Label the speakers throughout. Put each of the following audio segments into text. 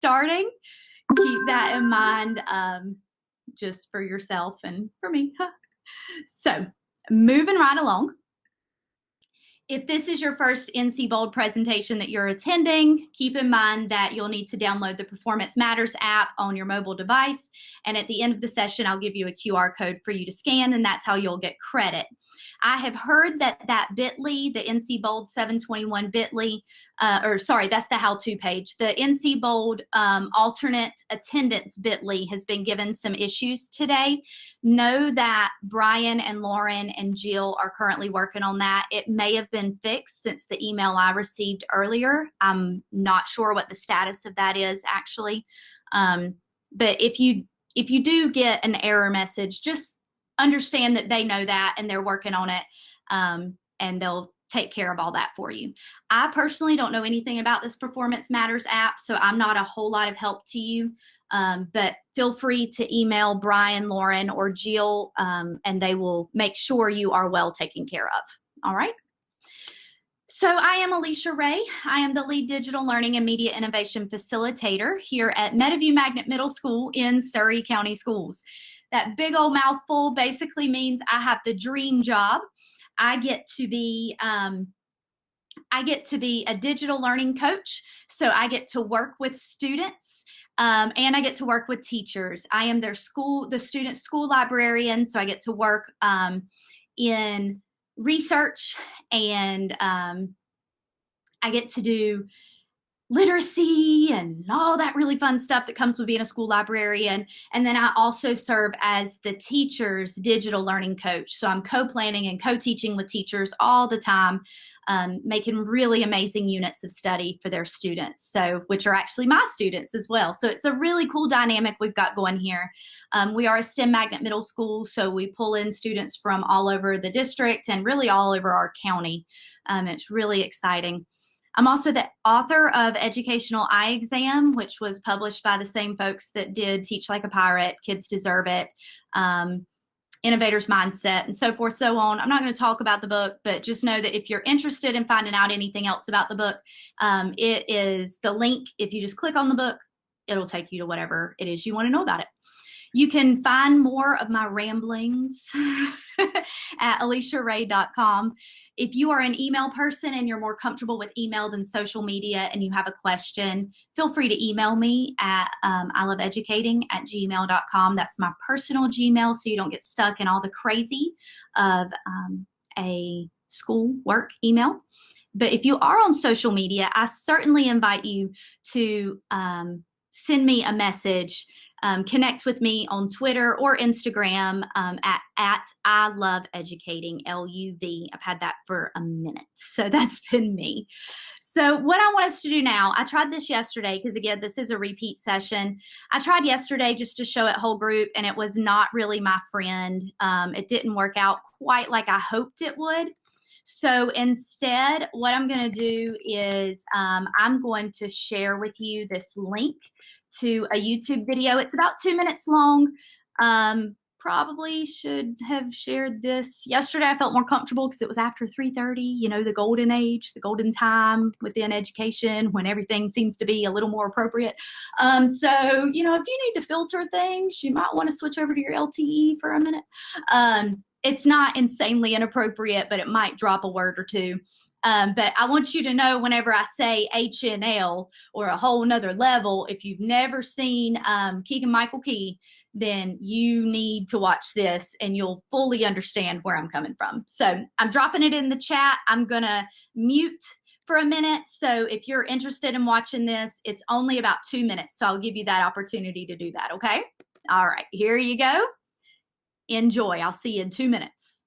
Speaker 1: Starting, keep that in mind, just for yourself and for me. So moving right along. If this is your first NCBOLD presentation that you're attending, keep in mind that you'll need to download the Performance Matters app on your mobile device. And at the end of the session, I'll give you a QR code for you to scan, and that's how you'll get credit. I have heard that bit.ly, the NCBOLD 721 bit.ly, that's the how-to page. The NCBOLD alternate attendance bit.ly has been given some issues today. Know that Brian and Lauren and Jill are currently working on that. It may have been fixed since the email I received earlier. I'm not sure what the status of that is actually. But if you do get an error message, just understand that they know that and they're working on it, and they'll take care of all that for you. I personally don't know anything about this Performance Matters app, so I'm not a whole lot of help to you, but feel free to email Brian, Lauren, or Jill, and they will make sure you are well taken care of. All right? So I am Alicia Ray. I am the lead digital learning and media innovation facilitator here at Meadowview Magnet Middle School in Surrey County Schools. That big old mouthful basically means I have the dream job. I get to be a digital learning coach, so I get to work with students, and I get to work with teachers. I am the student school librarian, so I get to work in research, and I get to do literacy and all that really fun stuff that comes with being a school librarian. And then I also serve as the teacher's digital learning coach. So I'm co-planning and co-teaching with teachers all the time, making really amazing units of study for their students, which are actually my students as well. So it's a really cool dynamic we've got going here. We are a STEM magnet middle school, so we pull in students from all over the district and really all over our county. It's really exciting. I'm also the author of Educational Eye Exam, which was published by the same folks that did Teach Like a Pirate, Kids Deserve It, Innovator's Mindset, and so forth, so on. I'm not going to talk about the book, but just know that if you're interested in finding out anything else about the book, it is the link. If you just click on the book, it'll take you to whatever it is you want to know about it. You can find more of my ramblings at aliciaray.com. If you are an email person and you're more comfortable with email than social media and you have a question, feel free to email me at iloveeducating@gmail.com. That's my personal Gmail, so you don't get stuck in all the crazy of a school work email. But if you are on social media, I certainly invite you to send me a message. Connect with me on Twitter or Instagram at I Love Educating, LUV. I've had that for a minute, so that's been me. So what I want us to do now, I tried this yesterday because, again, this is a repeat session. I tried yesterday just to show it whole group, and it was not really my friend. It didn't work out quite like I hoped it would. So instead, what I'm going to do is I'm going to share with you this link to a YouTube video. It's about 2 minutes long. Probably should have shared this yesterday. I felt more comfortable because it was after 3:30, the golden age, the golden time within education when everything seems to be a little more appropriate. So, if you need to filter things, you might want to switch over to your LTE for a minute. It's not insanely inappropriate, but it might drop a word or two. But I want you to know whenever I say HNL or a whole nother level, if you've never seen Keegan-Michael Key, then you need to watch this and you'll fully understand where I'm coming from. So I'm dropping it in the chat. I'm going to mute for a minute. So if you're interested in watching this, it's only about 2 minutes. So I'll give you that opportunity to do that. Okay. All right, here you go. Enjoy. I'll see you in 2 minutes.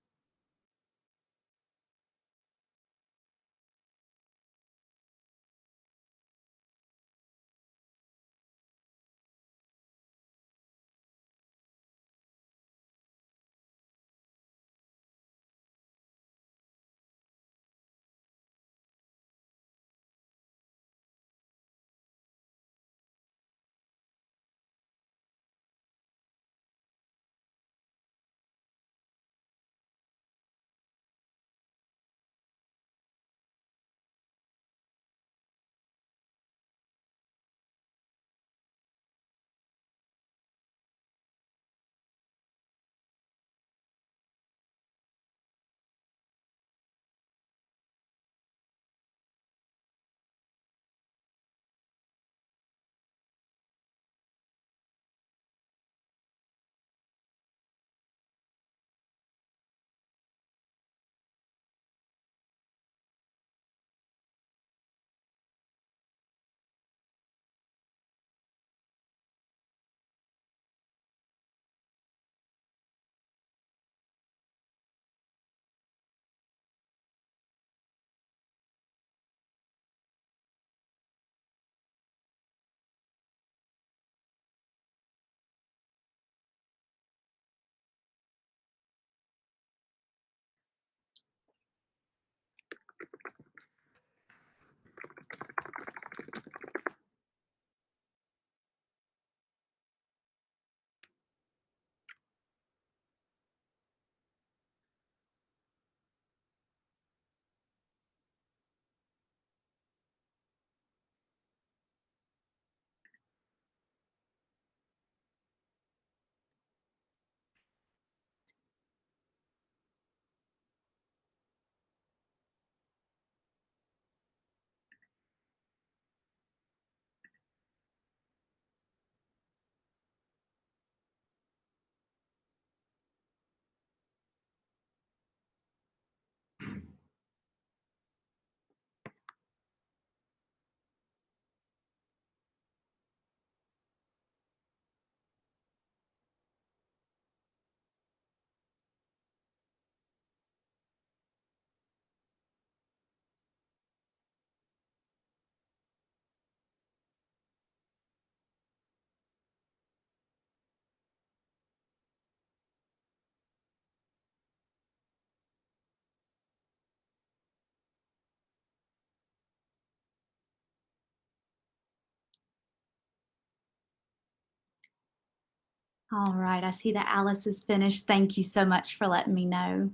Speaker 1: All right, I see that Alice is finished. Thank you so much for letting me know.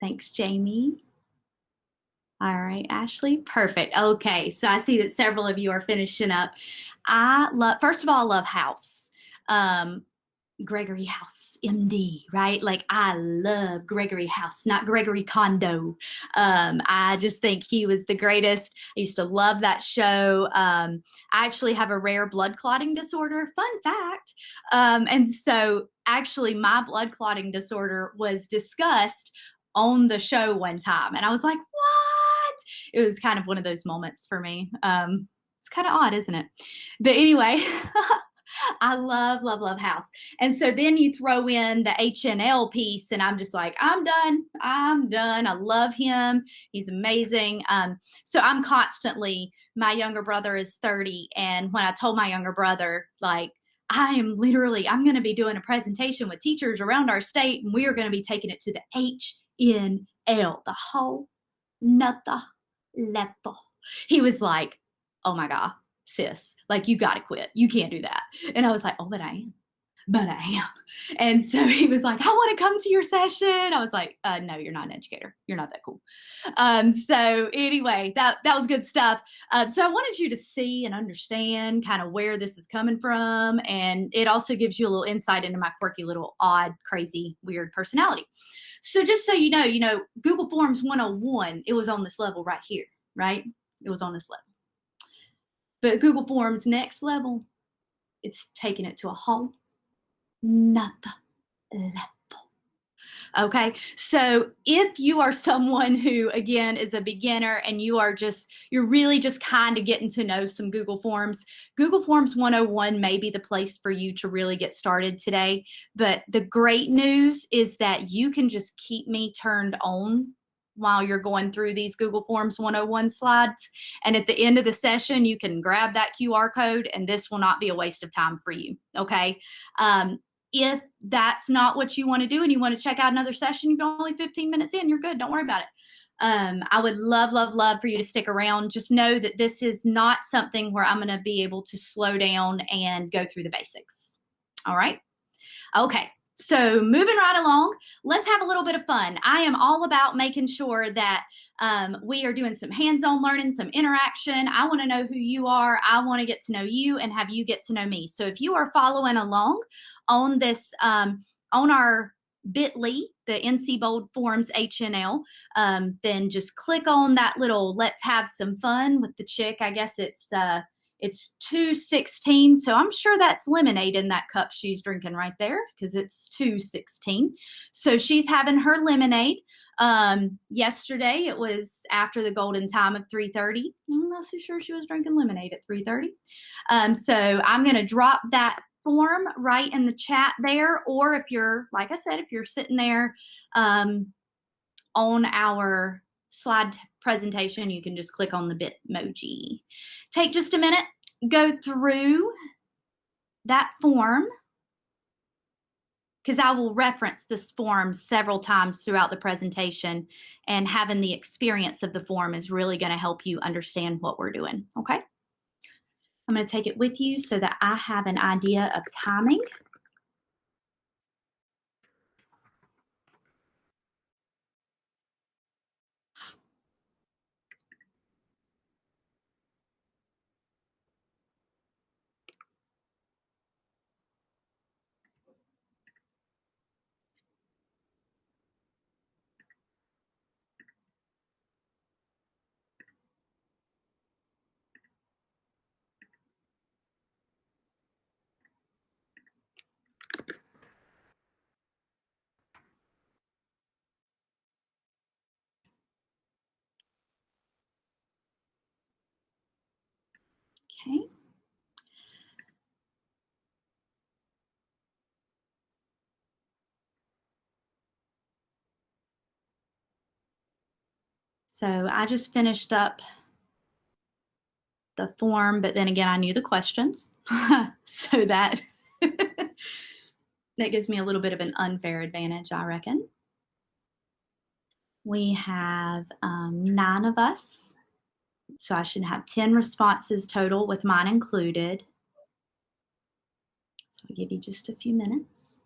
Speaker 1: Thanks, Jamie. All right, Ashley, perfect. Okay, so I see that several of you are finishing up. First of all, I love House. Gregory House, MD, right? Like I love Gregory House, not Gregory Kondo. I just think he was the greatest. I used to love that show. I actually have a rare blood clotting disorder. Fun fact. And so actually my blood clotting disorder was discussed on the show one time. And I was like, what? It was kind of one of those moments for me. It's kind of odd, isn't it? But anyway, I love, love, love House. And so then you throw in the HNL piece, and I'm just like, I'm done. I'm done. I love him. He's amazing. So I'm constantly, my younger brother is 30. And when I told my younger brother, like, I'm going to be doing a presentation with teachers around our state, and we are going to be taking it to the HNL, the whole nother level. He was like, oh my God, sis, like you got to quit. You can't do that. And I was like, oh, but I am. And so he was like, I want to come to your session. I was like, no, you're not an educator. You're not that cool. So anyway, that was good stuff. So I wanted you to see and understand kind of where this is coming from. And it also gives you a little insight into my quirky little odd, crazy, weird personality. So just so you know, Google Forms 101, it was on this level right here, right? It was on this level. But Google Forms next level, it's taking it to a whole nother level. Okay, so if you are someone who, again, is a beginner and you're really just kind of getting to know some Google Forms 101 may be the place for you to really get started today. But the great news is that you can just keep me turned on while you're going through these Google Forms 101 slides. And at the end of the session, you can grab that QR code and this will not be a waste of time for you, okay? If that's not what you want to do and you want to check out another session, you're only 15 minutes in, you're good. Don't worry about it. I would love, love, love for you to stick around. Just know that this is not something where I'm going to be able to slow down and go through the basics. All right? Okay. So moving right along, let's have a little bit of fun. I am all about making sure that we are doing some hands-on learning, some interaction. I want to know who you are. I want to get to know you and have you get to know me. So if you are following along on this, on our bit.ly, the NCBOLD Forms HNL, then just click on that little let's have some fun with the chick. I guess it's 2:16, so I'm sure that's lemonade in that cup she's drinking right there because it's 2:16. So she's having her lemonade. Yesterday it was after the golden time of 3:30. I'm not so sure she was drinking lemonade at 3:30. So I'm going to drop that form right in the chat there, or if you're, like I said, if you're sitting there on our slide presentation, you can just click on the Bitmoji. Take just a minute, go through that form, because I will reference this form several times throughout the presentation, and having the experience of the form is really going to help you understand what we're doing, okay? I'm going to take it with you so that I have an idea of timing. Okay. So I just finished up the form, but then again, I knew the questions. So that gives me a little bit of an unfair advantage, I reckon. We have 9 of us. So I should have 10 responses total with mine included. So I'll give you just a few minutes.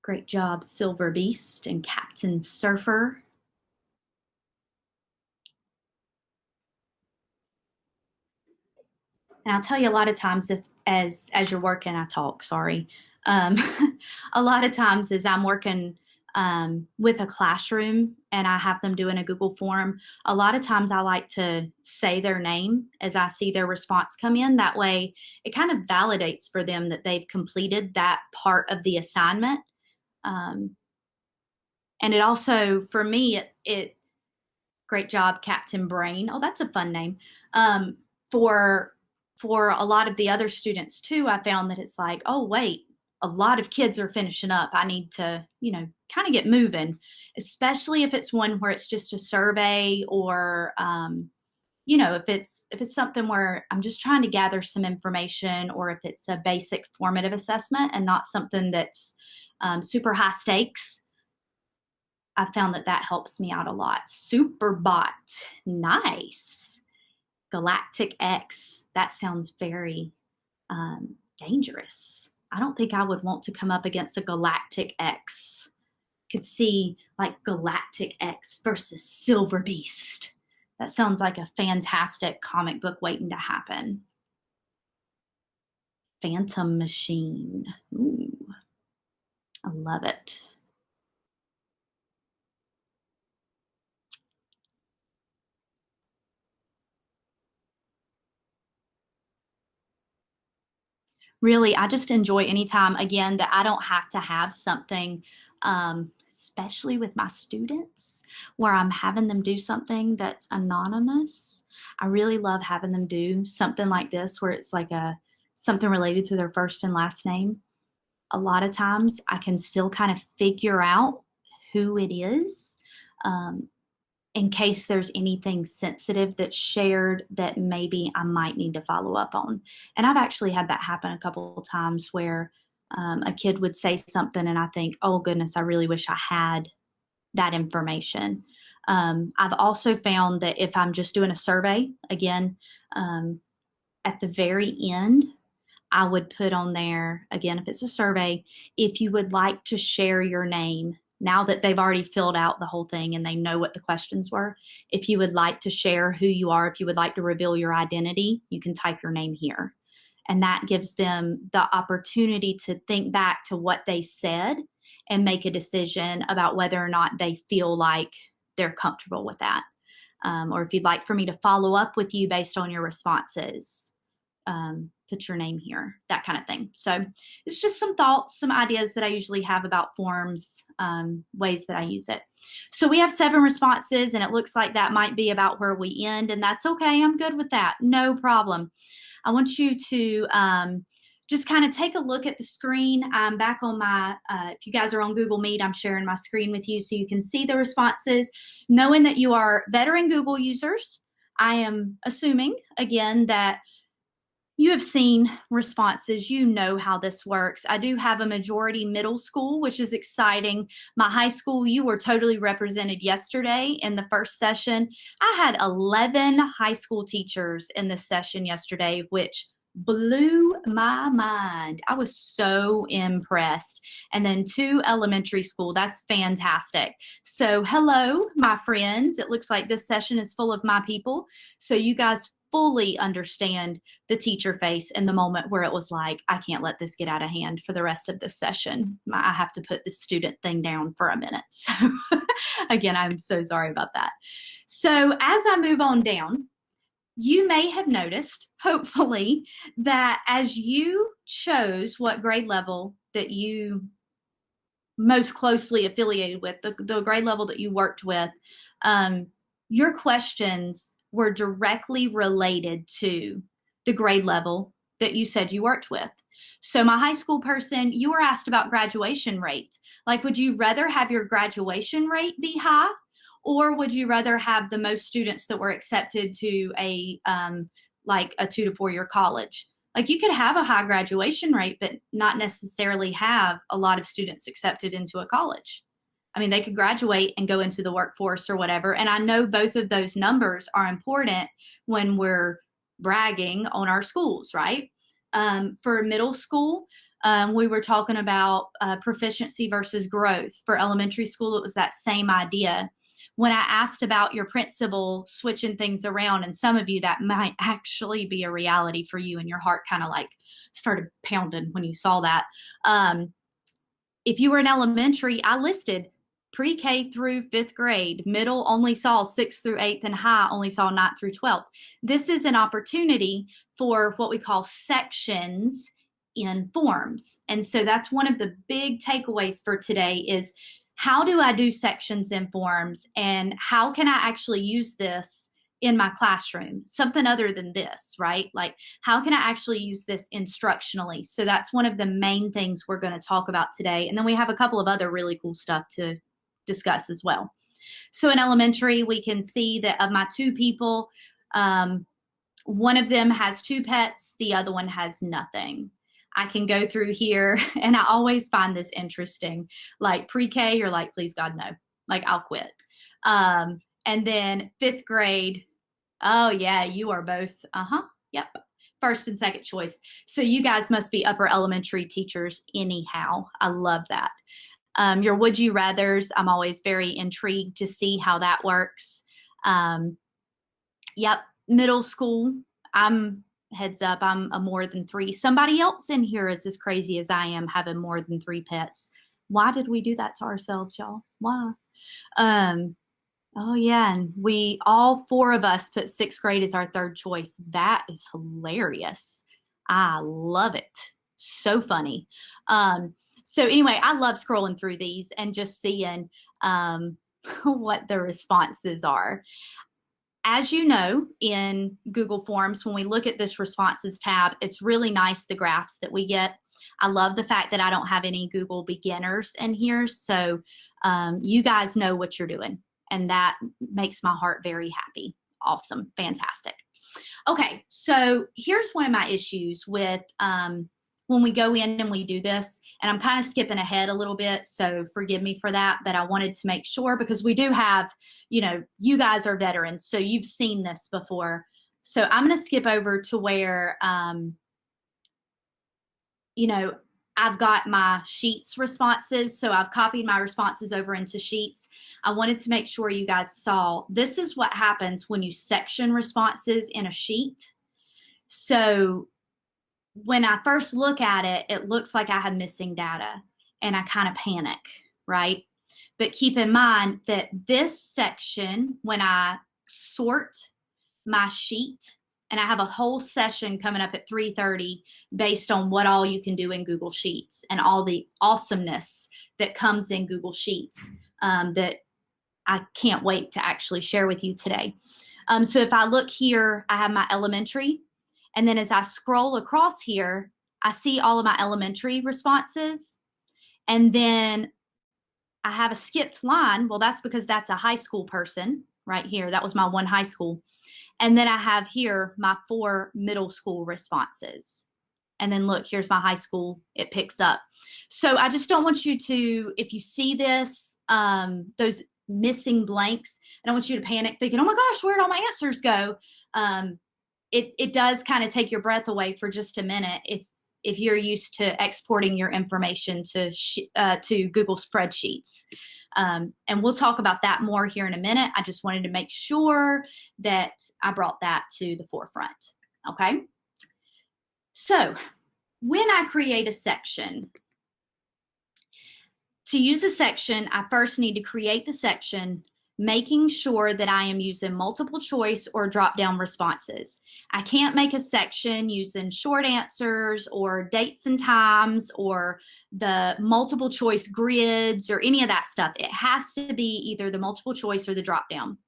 Speaker 1: Great job, Silver Beast and Captain Surfer. And I'll tell you, a lot of times, if as you're working, I talk, sorry. A lot of times as I'm working with a classroom and I have them doing a Google form, a lot of times I like to say their name as I see their response come in. That way it kind of validates for them that they've completed that part of the assignment. And it also, for me, it great job, Captain Brain. Oh, that's a fun name. For a lot of the other students too, I found that it's like, oh, wait, a lot of kids are finishing up. I need to, kind of get moving, especially if it's one where it's just a survey or, if it's something where I'm just trying to gather some information, or if it's a basic formative assessment and not something that's super high stakes. I found that helps me out a lot. Superbot, nice. Galactic X, that sounds very dangerous. I don't think I would want to come up against a Galactic X. Could see like Galactic X versus Silver Beast. That sounds like a fantastic comic book waiting to happen. Phantom Machine. Ooh, I love it. Really, I just enjoy anytime, again, that I don't have to have something, especially with my students, where I'm having them do something that's anonymous. I really love having them do something like this, where it's like something related to their first and last name. A lot of times I can still kind of figure out who it is. In case there's anything sensitive that's shared that maybe I might need to follow up on. And I've actually had that happen a couple of times where a kid would say something and I think, oh goodness, I really wish I had that information. I've also found that if I'm just doing a survey, again, at the very end, I would put on there, again, if it's a survey, if you would like to share your name, now that they've already filled out the whole thing and they know what the questions were, if you would like to share who you are, if you would like to reveal your identity, you can type your name here. And that gives them the opportunity to think back to what they said and make a decision about whether or not they feel like they're comfortable with that. Or if you'd like for me to follow up with you based on your responses, put your name here, that kind of thing. So it's just some thoughts, some ideas that I usually have about forms, ways that I use it. So we have 7 responses and it looks like that might be about where we end, and that's okay. I'm good with that. No problem. I want you to just kind of take a look at the screen. I'm back on my, if you guys are on Google Meet, I'm sharing my screen with you so you can see the responses. Knowing that you are veteran Google users, I am assuming, again, that you have seen responses. You know how this works. I do have a majority middle school, which is exciting. My high school, you were totally represented yesterday in the first session. I had 11 high school teachers in this session yesterday, which blew my mind. I was so impressed. And then 2 elementary school. That's fantastic. So hello, my friends. It looks like this session is full of my people. So you guys fully understand the teacher face in the moment where it was like, I can't let this get out of hand for the rest of this session. I have to put this student thing down for a minute. So again, I'm so sorry about that. So as I move on down, you may have noticed, hopefully, that as you chose what grade level that you most closely affiliated with, the grade level that you worked with, your questions were directly related to the grade level that you said you worked with. So my high school person, you were asked about graduation rate. Like, would you rather have your graduation rate be high, or would you rather have the most students that were accepted to a like a 2 to 4 year college? Like you could have a high graduation rate, but not necessarily have a lot of students accepted into a college. I mean, they could graduate and go into the workforce or whatever. And I know both of those numbers are important when we're bragging on our schools, right? For middle school, we were talking about proficiency versus growth. For elementary school, it was that same idea. When I asked about your principal switching things around, and some of you, that might actually be a reality for you, and your heart kind of like started pounding when you saw that. If you were in elementary, I listed pre-K through 5th grade. Middle only saw 6th through 8th, and high only saw 9th through 12th. This is an opportunity for what we call sections in forms. And so that's one of the big takeaways for today is, how do I do sections in forms, and how can I actually use this in my classroom? Something other than this, right? Like, how can I actually use this instructionally? So that's one of the main things we're going to talk about today. And then we have a couple of other really cool stuff to discuss as well. So in elementary, we can see that of my 2 people, one of them has 2 pets, the other one has nothing. I can go through here, and I always find this interesting. Like pre-K, you're like, please God, no. Like, I'll quit. And then 5th grade, oh yeah, you are both, yep, first and second choice. So you guys must be upper elementary teachers anyhow. I love that. Your would you rathers, I'm always very intrigued to see how that works. Yep, middle school, heads up, I'm a more than 3. Somebody else in here is as crazy as I am, having more than 3 pets. Why did we do that to ourselves, y'all? Why? Oh yeah, and we, all 4 of us, put 6th grade as our 3rd choice. That is hilarious. I love it. So funny. So anyway, I love scrolling through these and just seeing what the responses are. As you know, in Google Forms, when we look at this responses tab, it's really nice, the graphs that we get. I love the fact that I don't have any Google beginners in here, so you guys know what you're doing, and that makes my heart very happy. Awesome, fantastic. Okay, so here's one of my issues with when we go in and we do this, and I'm kind of skipping ahead a little bit, so forgive me for that, but I wanted to make sure, because we do have, you know, you guys are veterans, so you've seen this before. So I'm going to skip over to where, you know, I've got my Sheets responses, so I've copied my responses over into Sheets. I wanted to make sure you guys saw, this is what happens when you section responses in a sheet. So when I first look at it, it looks like I have missing data, and I kind of panic, right? But keep in mind that this section, when I sort my sheet, and I have a whole session coming up at 3:30 based on what all you can do in Google Sheets and all the awesomeness that comes in Google Sheets that I can't wait to actually share with you today. So if I look here, I have my elementary. And then as I scroll across here, I see all of my elementary responses. And then I have a skipped line. Well, that's because that's a high school person right here. That was my 1 high school. And then I have here my 4 middle school responses. And then look, here's my high school. It picks up. So I just don't want you to, if you see this, those missing blanks, I don't want you to panic thinking, oh my gosh, where'd all my answers go? It does kind of take your breath away for just a minute if you're used to exporting your information to Google spreadsheets. And we'll talk about that more here in a minute. I just wanted to make sure that I brought that to the forefront. Okay. So when I create a section, to use a section, I first need to create the section, making sure that I am using multiple choice or drop-down responses. I can't make a section using short answers or dates and times or the multiple choice grids or any of that stuff. It has to be either the multiple choice or the drop-down.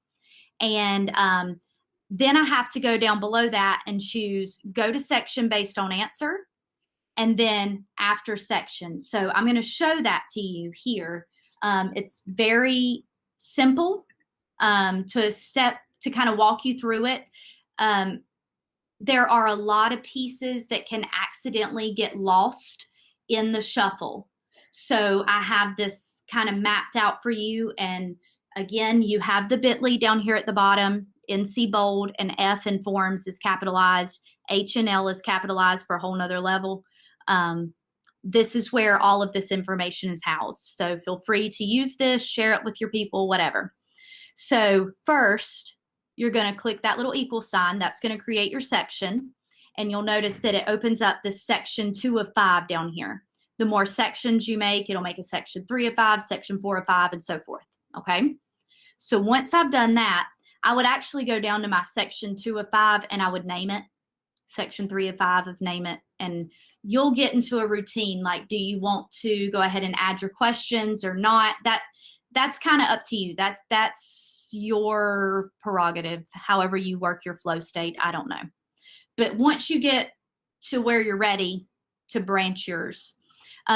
Speaker 1: And then I have to go down below that and choose go to section based on answer, and then after section. So I'm going to show that to you here. It's very simple to kind of walk you through it. there are a lot of pieces that can accidentally get lost in the shuffle. So I have this kind of mapped out for you. And again, you have the bit.ly down here at the bottom. NCBOLD and F in forms is capitalized. H and L is capitalized for a whole nother level. This is where all of this information is housed. So feel free to use this, share it with your people, whatever. So first, you're going to click that little equal sign. That's going to create your section. And you'll notice that it opens up this section 2 of 5 down here. The more sections you make, it'll make a section 3 of 5, section 4 of 5, and so forth. Okay? So once I've done that, I would actually go down to my section 2 of 5 and I would name it. Section 3 of 5 of name it. And you'll get into a routine. Like, do you want to go ahead and add your questions or not? That's kind of up to you. That's your prerogative, however you work your flow state. I don't know. But once you get to where you're ready to branch yours,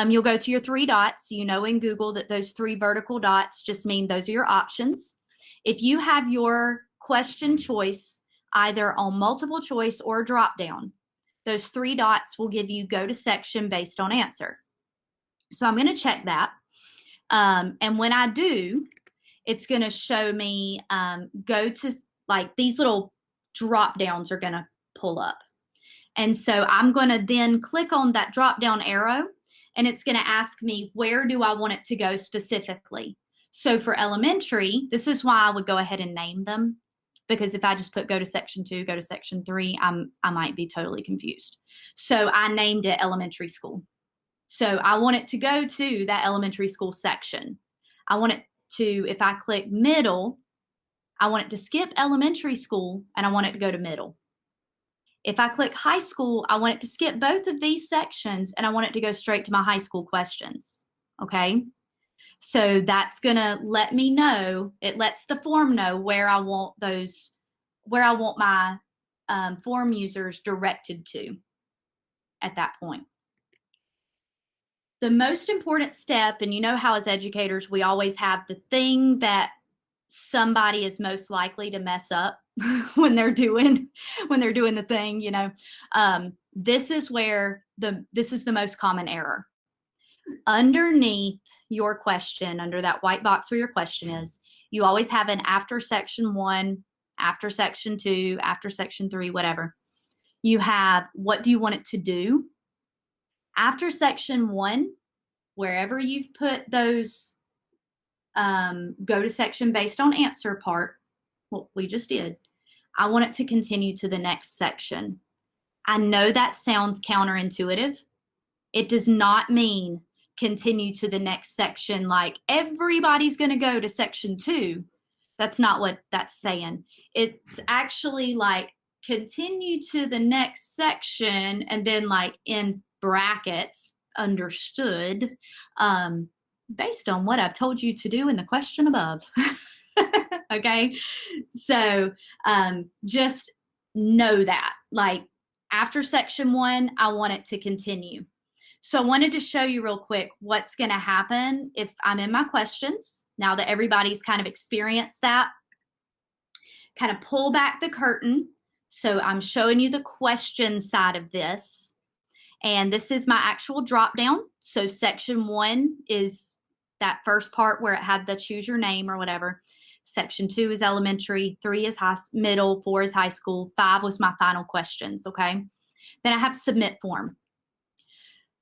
Speaker 1: you'll go to your 3 dots. You know in Google that those 3 vertical dots just mean those are your options. If you have your question choice either on multiple choice or drop down, those 3 dots will give you go to section based on answer. So I'm going to check that. And when I do, it's going to show me go to, like, these little drop downs are going to pull up. And so I'm going to then click on that drop down arrow, and it's going to ask me, where do I want it to go specifically? So for elementary, this is why I would go ahead and name them, because if I just put go to section 2, go to section 3, I might be totally confused. So I named it elementary school. So I want it to go to that elementary school section. I want it to, if I click middle, I want it to skip elementary school and I want it to go to middle. If I click high school, I want it to skip both of these sections and I want it to go straight to my high school questions. Okay. So that's going to let me know, it lets the form know where I want my form users directed to at that point. The most important step, and you know how as educators, we always have the thing that somebody is most likely to mess up when they're doing the thing, you know. This is where this is the most common error. Underneath your question, under that white box where your question is, you always have an after section 1, after section 2, after section 3, whatever. You have what do you want it to do? After section 1, wherever you've put those go to section based on answer part, what we just did, I want it to continue to the next section. I know that sounds counterintuitive. It does not mean continue to the next section like everybody's going to go to section 2. That's not what that's saying. It's actually like continue to the next section and then like in brackets, understood, based on what I've told you to do in the question above. Okay, so just know that, like, after section 1, I want it to continue. So I wanted to show you real quick what's going to happen if I'm in my questions. Now that everybody's kind of experienced that, kind of pull back the curtain. So I'm showing you the question side of this. And this is my actual drop down. So section 1 is that first part where it had the choose your name or whatever. Section 2 is elementary, 3 is middle, 4 is high school, 5 was my final questions, okay? Then I have submit form.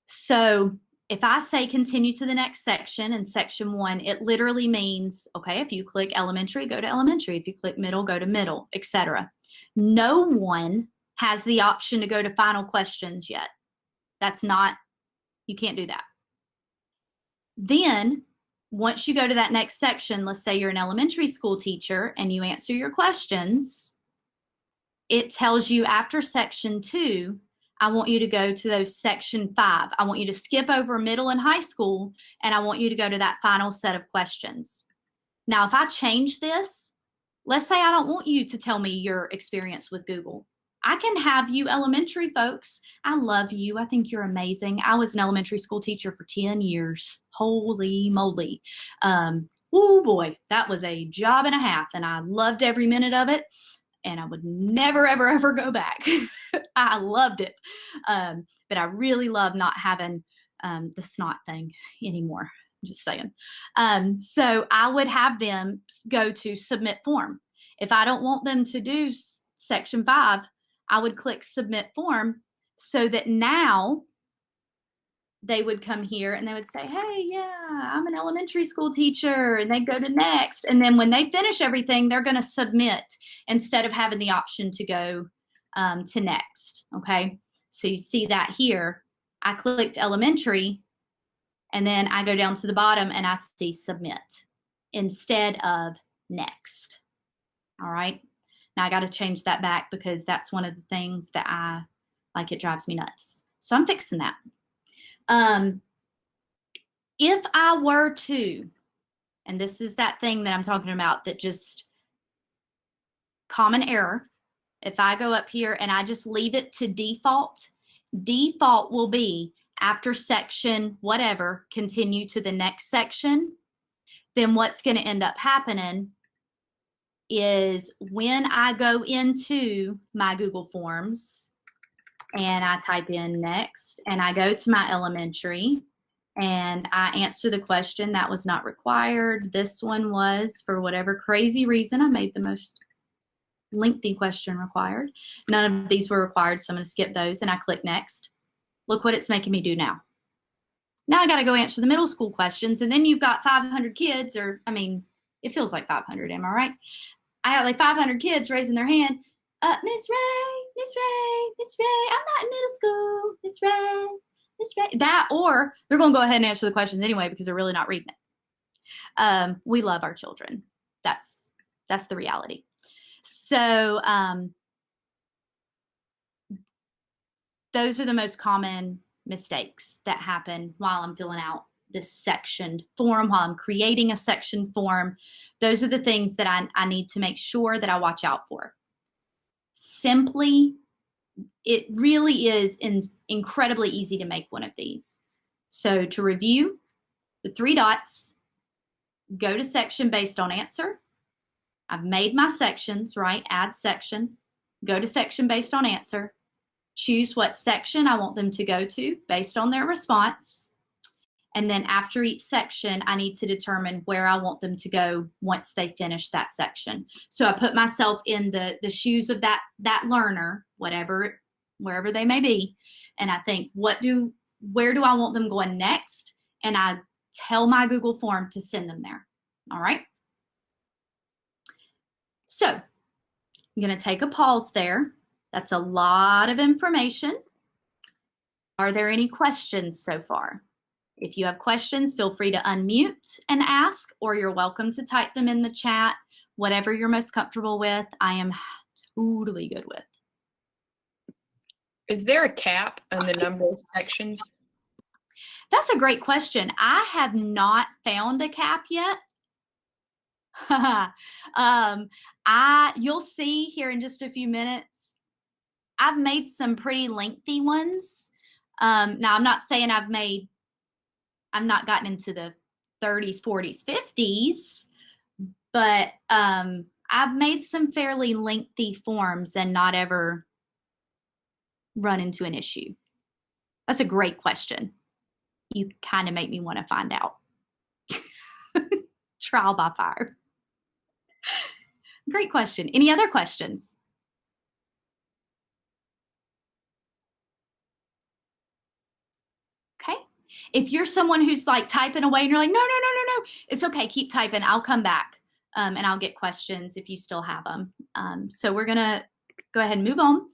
Speaker 1: So if I say continue to the next section in section 1, it literally means, okay, if you click elementary, go to elementary. If you click middle, go to middle, etc. No one has the option to go to final questions yet. That's not, you can't do that. Then once you go to that next section, let's say you're an elementary school teacher and you answer your questions, it tells you after section 2, I want you to go to those section 5. I want you to skip over middle and high school, and I want you to go to that final set of questions. Now, if I change this, let's say I don't want you to tell me your experience with Google. I can have you elementary folks. I love you. I think you're amazing. I was an elementary school teacher for 10 years. Holy moly. Oh boy, that was a job and a half, and I loved every minute of it. and I would never, ever, ever go back. I loved it. But I really love not having the snot thing anymore. I'm just saying. So I would have them go to submit form. If I don't want them to do section 5, I would click submit form, so that now they would come here and they would say, hey, yeah, I'm an elementary school teacher, and they go to next. And then when they finish everything, they're going to submit instead of having the option to go to next. Okay. So you see that here, I clicked elementary, and then I go down to the bottom and I see submit instead of next. All right. Now I got to change that back because that's one of the things that it drives me nuts. So I'm fixing that. If I were to, and this is that thing that I'm talking about, that just common error, if I go up here and I just leave it to default, default will be after section whatever, continue to the next section. Then what's going to end up happening is when I go into my Google Forms and I type in next and I go to my elementary and I answer the question that was not required. This one was, for whatever crazy reason, I made the most lengthy question required. None of these were required, so I'm going to skip those and I click next. Look what it's making me do now. Now I got to go answer the middle school questions, and then you've got 500 kids, or I mean, it feels like 500, am I right? I got like 500 kids raising their hand. Miss Ray, Miss Ray, Miss Ray, I'm not in middle school. Miss Ray, Miss Ray. That, or they're going to go ahead and answer the questions anyway because they're really not reading it. We love our children. That's the reality. So those are the most common mistakes that happen while I'm filling out this sectioned form, while I'm creating a section form. Those are the things that I need to make sure that I watch out for. Simply, it really is incredibly easy to make one of these. So to review, the 3 dots, go to section based on answer. I've made my sections, right? Add section, go to section based on answer, choose what section I want them to go to based on their response. And then after each section, I need to determine where I want them to go once they finish that section. So I put myself in the shoes of that learner, wherever they may be. And I think, where do I want them going next? And I tell my Google form to send them there. All right. So I'm going to take a pause there. That's a lot of information. Are there any questions so far? If you have questions, feel free to unmute and ask, or you're welcome to type them in the chat. Whatever you're most comfortable with, I am totally good with.
Speaker 2: Is there a cap on the number of sections?
Speaker 1: That's a great question. I have not found a cap yet. You'll see here in just a few minutes, I've made some pretty lengthy ones. Now, I'm not saying I've not gotten into the 30s, 40s, 50s, but I've made some fairly lengthy forms and not ever run into an issue. That's a great question. You kind of make me want to find out. Trial by fire. Great question. Any other questions? Okay. If you're someone who's like typing away and you're like, no, it's okay. Keep typing. I'll come back and I'll get questions if you still have them. So we're going to go ahead and move on.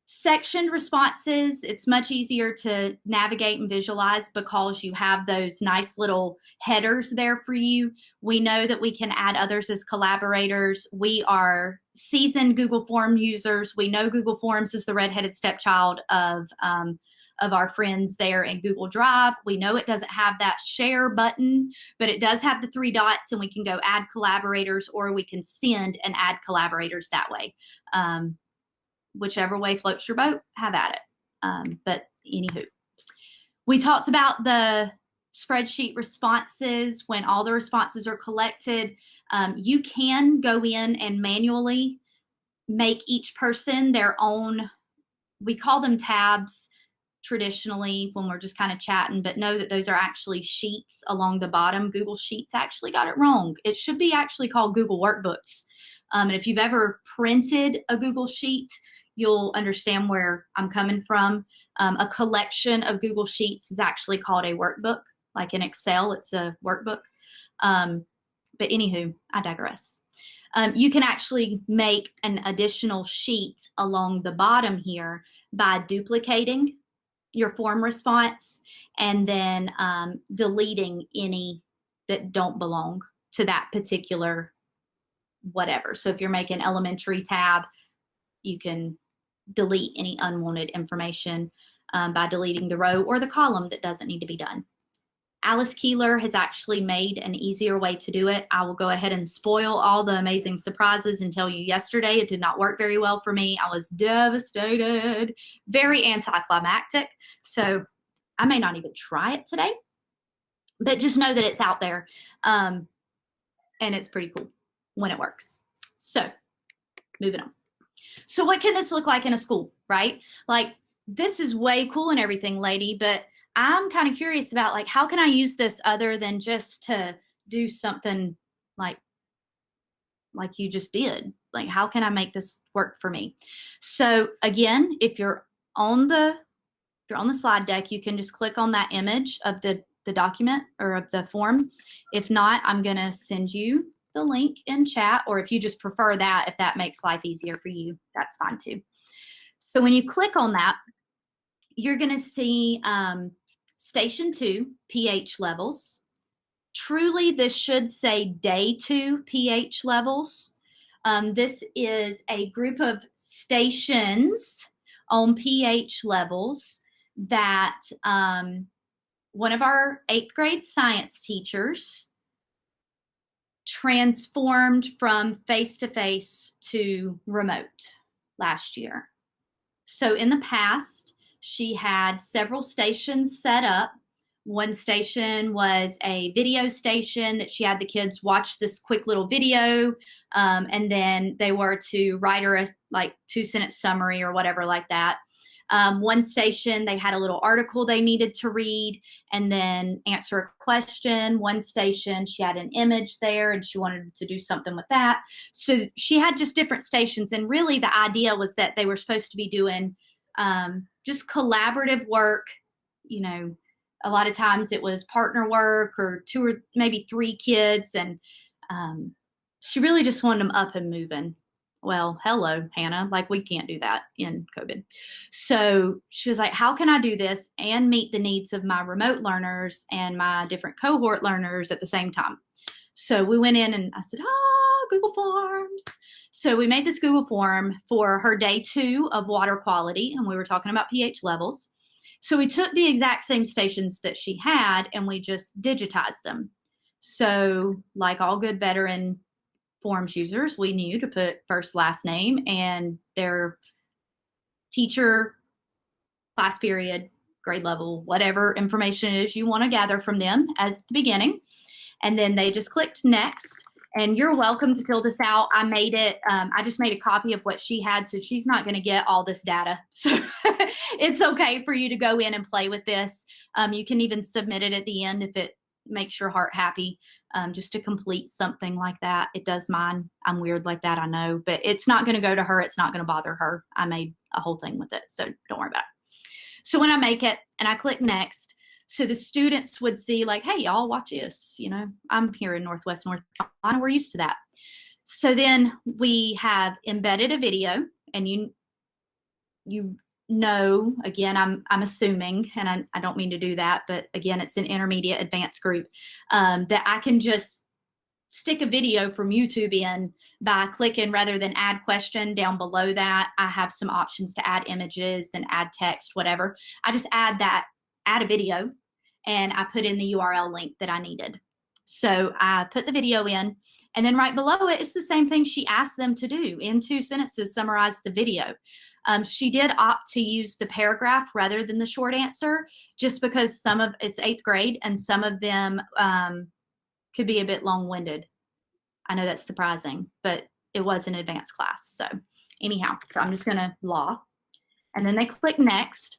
Speaker 1: Sectioned responses, it's much easier to navigate and visualize because you have those nice little headers there for you. We know that we can add others as collaborators. We are seasoned Google Form users. We know Google Forms is the redheaded stepchild of our friends there in Google Drive. We know it doesn't have that share button, but it does have the 3 dots, and we can go add collaborators, or we can send and add collaborators that way. Whichever way floats your boat, have at it. But anywho, we talked about the spreadsheet responses. When all the responses are collected, you can go in and manually make each person their own, we call them tabs traditionally when we're just kind of chatting, but know that those are actually sheets along the bottom. Google Sheets actually got it wrong. It should be actually called Google Workbooks. And if you've ever printed a Google Sheet, you'll understand where I'm coming from. A collection of Google Sheets is actually called a workbook. Like in Excel, it's a workbook. But anywho, I digress. You can actually make an additional sheet along the bottom here by duplicating your form response and then deleting any that don't belong to that particular whatever. So if you're making elementary tab, you can delete any unwanted information by deleting the row or the column that doesn't need to be done. Alice Keeler has actually made an easier way to do it. I will go ahead and spoil all the amazing surprises and tell you yesterday it did not work very well for me. I was devastated, very anticlimactic. So I may not even try it today, but just know that it's out there. And it's pretty cool when it works. So moving on. So what can this look like in a school, right? Like, this is way cool and everything, lady, but I'm kind of curious about, like, how can I use this other than just to do something like you just did? Like, how can I make this work for me? So again, if you're on the slide deck, you can just click on that image of the document or of the form. If not, I'm going to send you the link in chat, or if you just prefer that, if that makes life easier for you, that's fine too. So when you click on that, you're going to see Station 2 pH levels. Truly, this should say Day 2 pH levels. This is a group of stations on pH levels that one of our 8th grade science teachers transformed from face-to-face to remote last year. So in the past, she had several stations set up. One station was a video station that she had the kids watch this quick little video, and then they were to write her a 2-sentence summary or whatever like that. One station, they had a little article they needed to read and then answer a question. One station, she had an image there and she wanted to do something with that. So she had just different stations, and really the idea was that they were supposed to be doing just collaborative work. You know, a lot of times it was partner work or 2 or maybe 3 kids, and she really just wanted them up and moving. Well, hello, Hannah, like we can't do that in COVID. So she was like, how can I do this and meet the needs of my remote learners and my different cohort learners at the same time? So we went in and I said, Google Forms. So we made this Google form for her Day 2 of water quality, and we were talking about pH levels. So we took the exact same stations that she had and we just digitized them. So like all good veteran Forms users, we knew to put first, last name, and their teacher, class period, grade level, whatever information it is you want to gather from them as the beginning. And then they just clicked next. And you're welcome to fill this out. I made it, I just made a copy of what she had, so she's not going to get all this data. So it's okay for you to go in and play with this. You can even submit it at the end if it makes your heart happy, just to complete something like that. It does mine. I'm weird like that, I know, but it's not going to go to her. It's not going to bother her. I made a whole thing with it, so don't worry about it. So when I make it and I click next, so the students would see like, hey, y'all, watch this. You know, I'm here in Northwest North Carolina. We're used to that. So then we have embedded a video, and you know, again, I'm assuming, and I don't mean to do that, but again, it's an intermediate advanced group, that I can just stick a video from YouTube in by clicking, rather than add question down below that. I have some options to add images and add text, whatever. I just add a video, and I put in the URL link that I needed. So I put the video in, and then right below it, it's the same thing she asked them to do. In 2 sentences, summarize the video. She did opt to use the paragraph rather than the short answer, just because it's 8th grade, and some of them could be a bit long-winded. I know that's surprising, but it was an advanced class. So Anyhow, so I'm just going to law. And then they click next.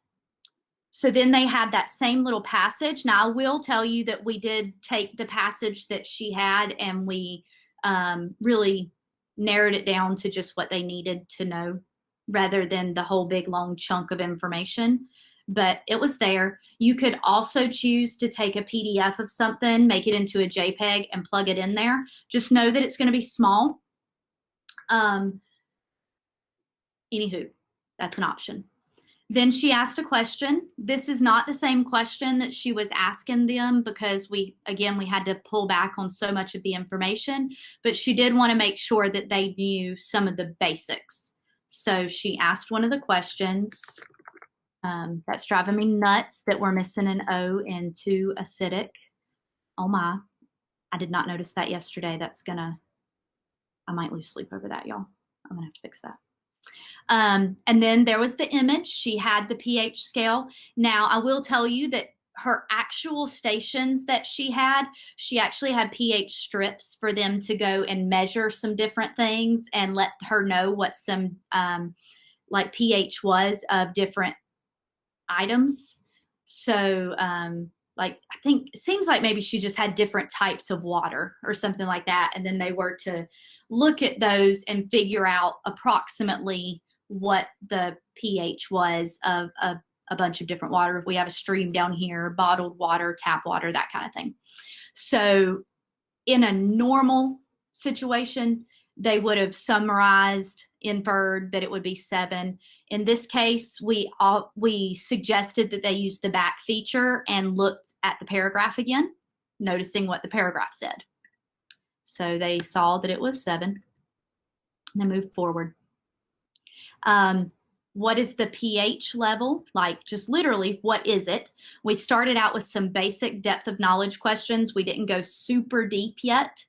Speaker 1: So then they had that same little passage. Now, I will tell you that we did take the passage that she had and we really narrowed it down to just what they needed to know rather than the whole big long chunk of information. But it was there. You could also choose to take a PDF of something, make it into a JPEG, and plug it in there. Just know that it's going to be small. Anywho, that's an option. Then she asked a question. This is not the same question that she was asking them because we had to pull back on so much of the information, but she did want to make sure that they knew some of the basics. So she asked one of the questions. That's driving me nuts that we're missing an O in too acidic. Oh my, I did not notice that yesterday. I might lose sleep over that, y'all. I'm gonna have to fix that. And then there was the image. She had the pH scale. Now, I will tell you that her actual stations that she actually had pH strips for them to go and measure some different things and let her know what some like pH was of different items. So like, I think it seems like maybe she just had different types of water or something like that. And then they were to look at those and figure out approximately what the pH was of a bunch of different water. If we have a stream down here, bottled water, tap water, that kind of thing. So in a normal situation, they would have summarized, inferred that it would be 7. In this case, we suggested that they use the back feature and looked at the paragraph again, noticing what the paragraph said. So they saw that it was 7, and then moved forward. What is the pH level? Like, just literally, what is it? We started out with some basic depth of knowledge questions. We didn't go super deep yet.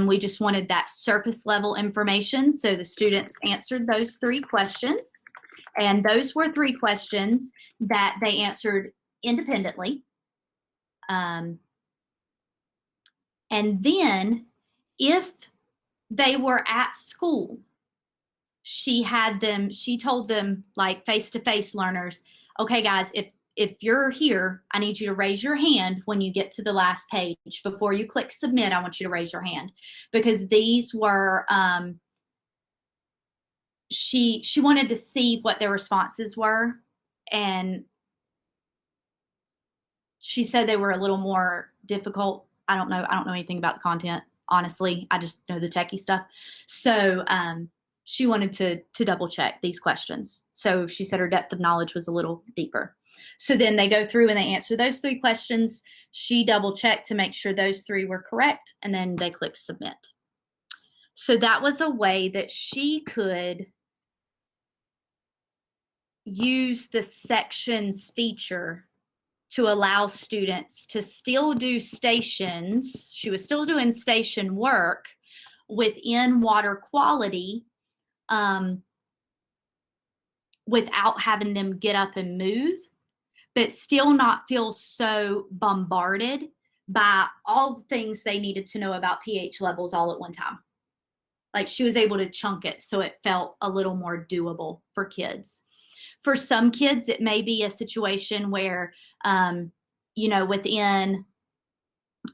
Speaker 1: We just wanted that surface level information. So the students answered those 3 questions. And those were 3 questions that they answered independently. And then if they were at school, she told them, like, face-to-face learners, okay, guys, if you're here, I need you to raise your hand when you get to the last page. Before you click submit, I want you to raise your hand. Because these were, she wanted to see what their responses were. And she said they were a little more difficult. I don't know anything about the content, honestly. I just know the techie stuff. So, she wanted to double check these questions. So she said her depth of knowledge was a little deeper. So then they go through and they answer those 3 questions. She double checked to make sure those 3 were correct, and then they click submit. So that was a way that she could use the sections feature to allow students to still do stations. She was still doing station work within water quality, without having them get up and move, but still not feel so bombarded by all the things they needed to know about pH levels all at one time. Like, she was able to chunk it so it felt a little more doable for kids. For some kids, it may be a situation where,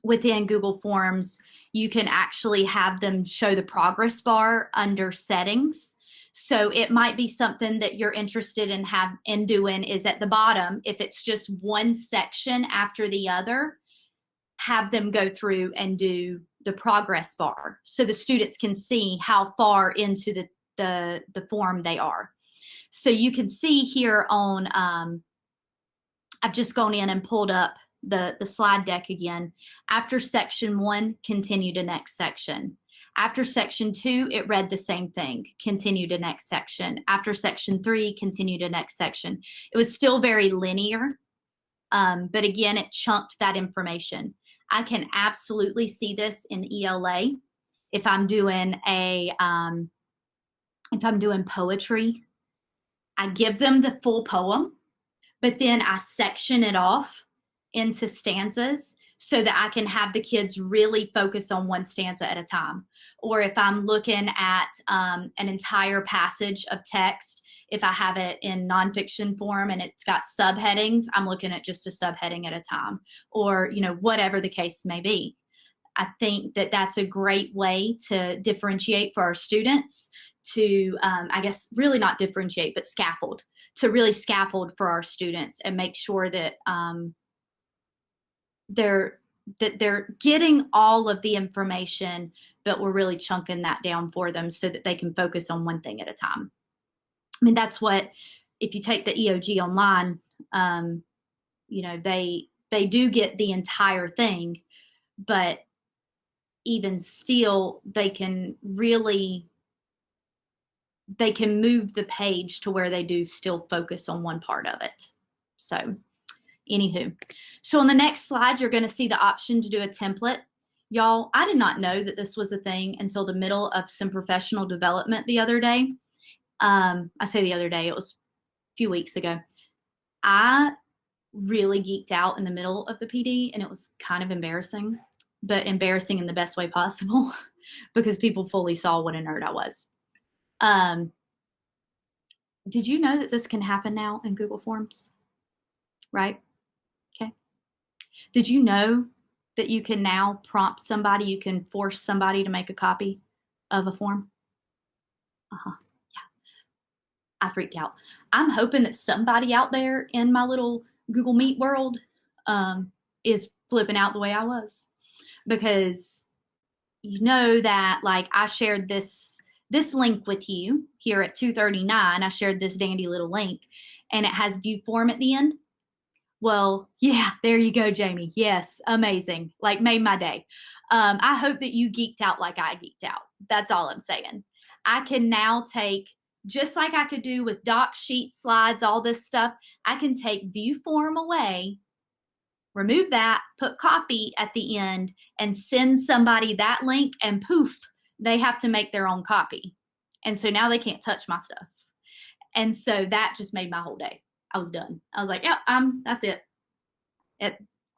Speaker 1: within Google Forms, you can actually have them show the progress bar under settings. So it might be something that you're interested in doing is at the bottom. If it's just one section after the other, have them go through and do the progress bar so the students can see how far into the form they are. So you can see here on, I've just gone in and pulled up the slide deck again. After section 1, continue to next section. After section 2, it read the same thing, continue to next section. After section 3, continue to next section. It was still very linear, but again, it chunked that information. I can absolutely see this in ELA. If I'm doing poetry, I give them the full poem, but then I section it off into stanzas so that I can have the kids really focus on one stanza at a time. Or if I'm looking at an entire passage of text, if I have it in nonfiction form and it's got subheadings, I'm looking at just a subheading at a time, or, you know, whatever the case may be. I think that that's a great way to differentiate for our students, to, I guess, really not differentiate, but scaffold, to really scaffold for our students and make sure that they're getting all of the information, but we're really chunking that down for them so that they can focus on one thing at a time. I mean, that's what, if you take the EOG online, you know, they do get the entire thing, but even still, they can move the page to where they do still focus on one part of it. So anywho, so on the next slide, you're going to see the option to do a template. Y'all, I did not know that this was a thing until the middle of some professional development the other day. I say the other day, it was a few weeks ago. I really geeked out in the middle of the PD, and it was kind of embarrassing, but embarrassing in the best way possible because people fully saw what a nerd I was. Did you know that this can happen now in Google Forms? Right? Okay. Did you know that you can now prompt somebody, you can force somebody to make a copy of a form? Yeah. I freaked out. I'm hoping that somebody out there in my little Google Meet world is flipping out the way I was. Because you know that, like, I shared this link with you here at 2:39. I shared this dandy little link, and it has view form at the end. Well, yeah, there you go, Jamie. Yes, amazing. Like, made my day. I hope that you geeked out like I geeked out. That's all I'm saying. I can now take, just like I could do with doc sheets, slides, all this stuff, I can take view form away, remove that, put copy at the end, and send somebody that link, and poof, they have to make their own copy. And so now they can't touch my stuff. And so that just made my whole day. I was done. I was like, yeah, that's it.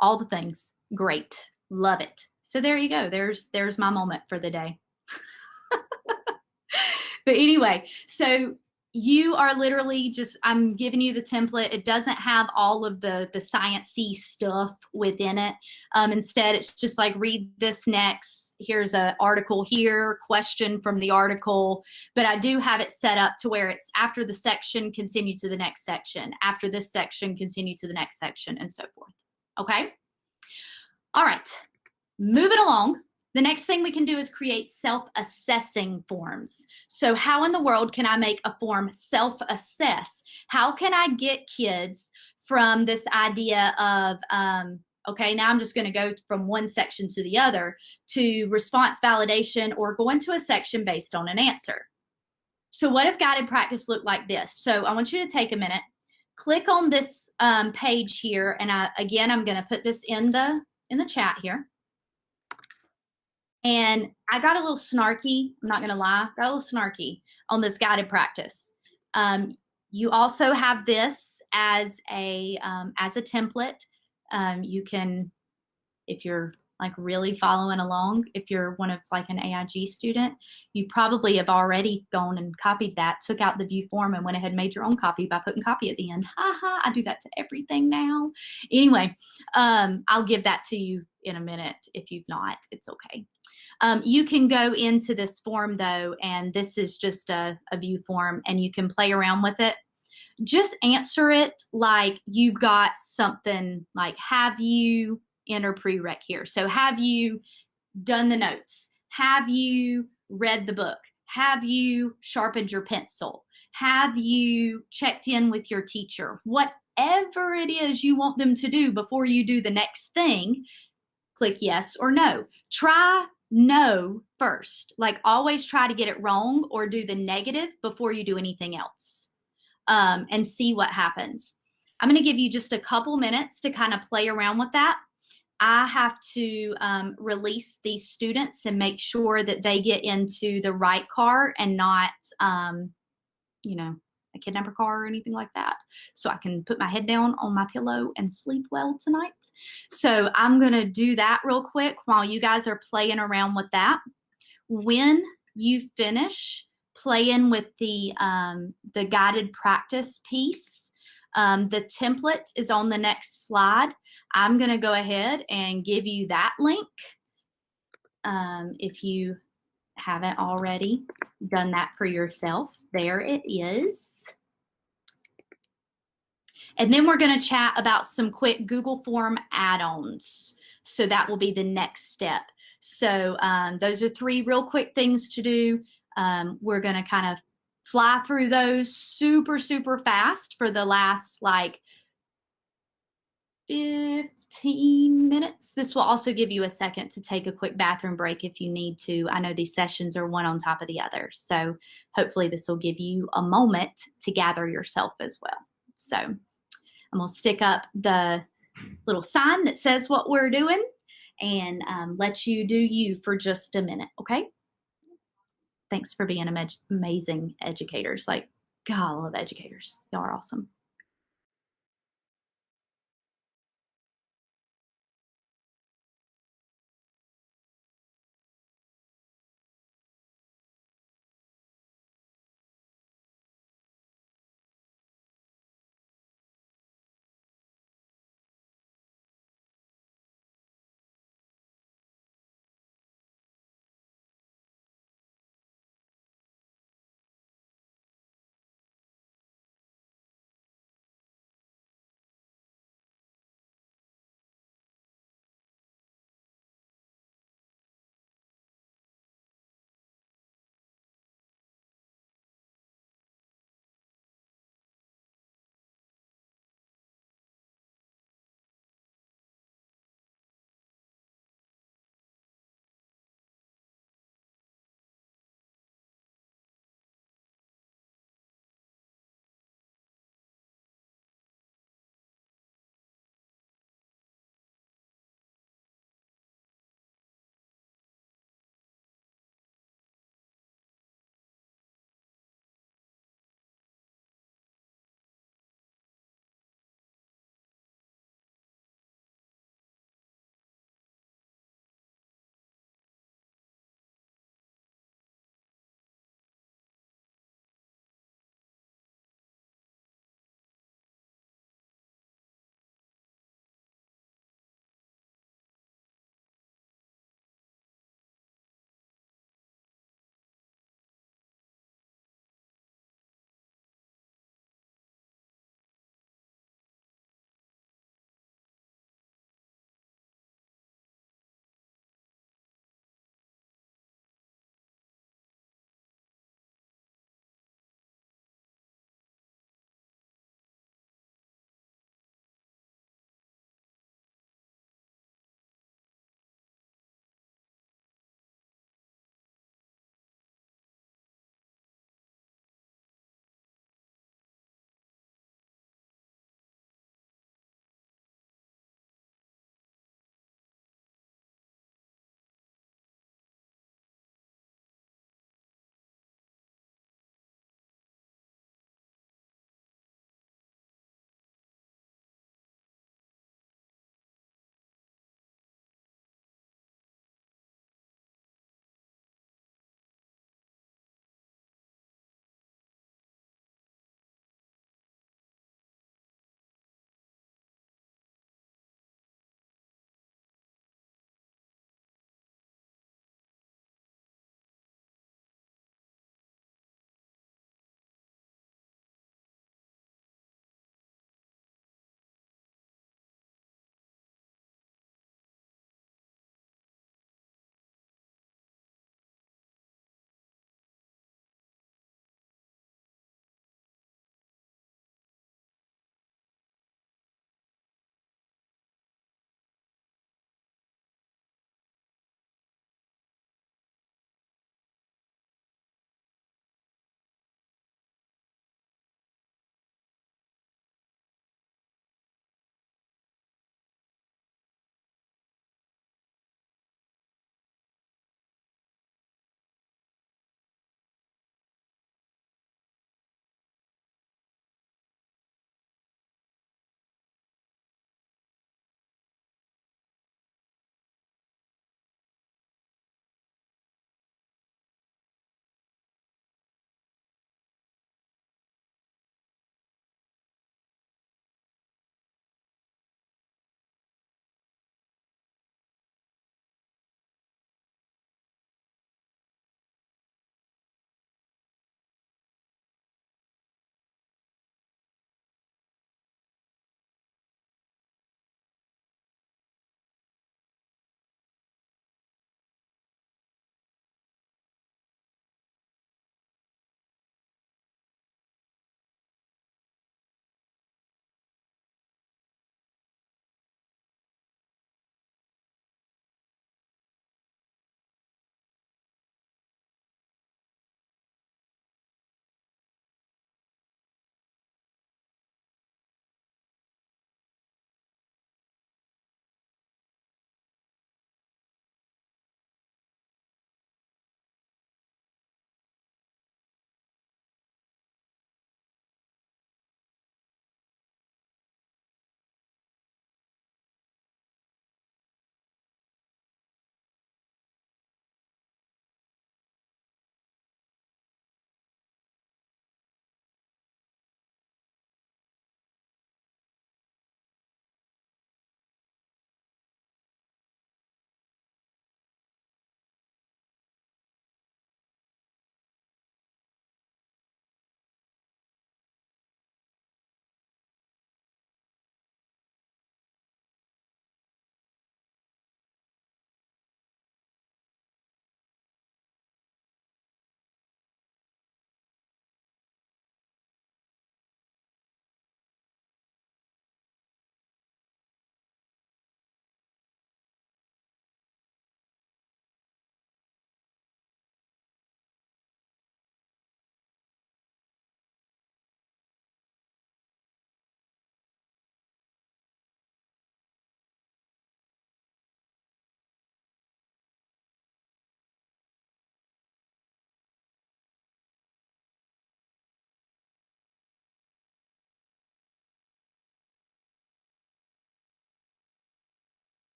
Speaker 1: All the things. Great. Love it. So there you go. There's my moment for the day. But anyway, so you are literally just, I'm giving you the template. It doesn't have all of the science-y stuff within it. Instead, it's just like, read this next. Here's an article here, question from the article. But I do have it set up to where it's after the section, continue to the next section. After this section, continue to the next section, and so forth. Okay? All right. Moving along. The next thing we can do is create self-assessing forms. So how in the world can I make a form self-assess? How can I get kids from this idea of, okay, now I'm just going to go from one section to the other, to response validation, or go into a section based on an answer? So what if guided practice looked like this? So I want you to take a minute, click on this page here, and I'm going to put this in the chat here. And I got a little snarky, I'm not going to lie, got a little snarky on this guided practice. You also have this as a template. You can, if you're like really following along, if you're one of like an AIG student, you probably have already gone and copied that, took out the view form, and went ahead and made your own copy by putting copy at the end. I do that to everything now. Anyway, I'll give that to you in a minute. If you've not, it's okay. You can go into this form though, and this is just a view form, and you can play around with it. Just answer it like you've got something like, have you, enter prereq here. So have you done the notes? Have you read the book? Have you sharpened your pencil? Have you checked in with your teacher? Whatever it is you want them to do before you do the next thing, click yes or no. Try no first. Like, always try to get it wrong or do the negative before you do anything else, and see what happens. I'm going to give you just a couple minutes to kind of play around with that. I have to release these students and make sure that they get into the right car and not, a kidnapper car or anything like that. So I can put my head down on my pillow and sleep well tonight. So I'm going to do that real quick while you guys are playing around with that. When you finish playing with the guided practice piece, the template is on the next slide. I'm going to go ahead and give you that link. If you haven't already done that for yourself, there it is. And then we're going to chat about some quick Google Form add-ons. So that will be the next step. So those are 3 real quick things to do. We're going to kind of fly through those super, super fast for the last like 15 minutes. This will also give you a second to take a quick bathroom break if you need to. I know these sessions are one on top of the other. So hopefully this will give you a moment to gather yourself as well. So I'm going to stick up the little sign that says what we're doing and let you do you for just a minute, okay? Thanks for being amazing educators. Like, God, I love educators. Y'all are awesome.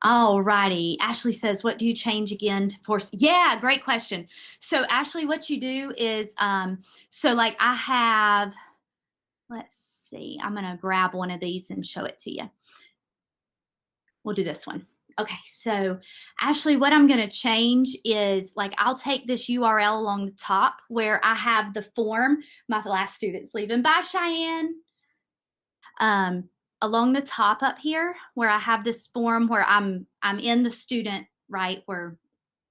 Speaker 1: All righty. Ashley says, what do you change again to force? Yeah, great question. So Ashley, what you do is, so like I have, let's see, I'm going to grab one of these and show it to you. We'll do this one. Okay, so Ashley, what I'm going to change is like I'll take this URL along the top where I have the form. My last student's leaving. Bye, Cheyenne. Along the top up here where I have this form where I'm in the student, right? We're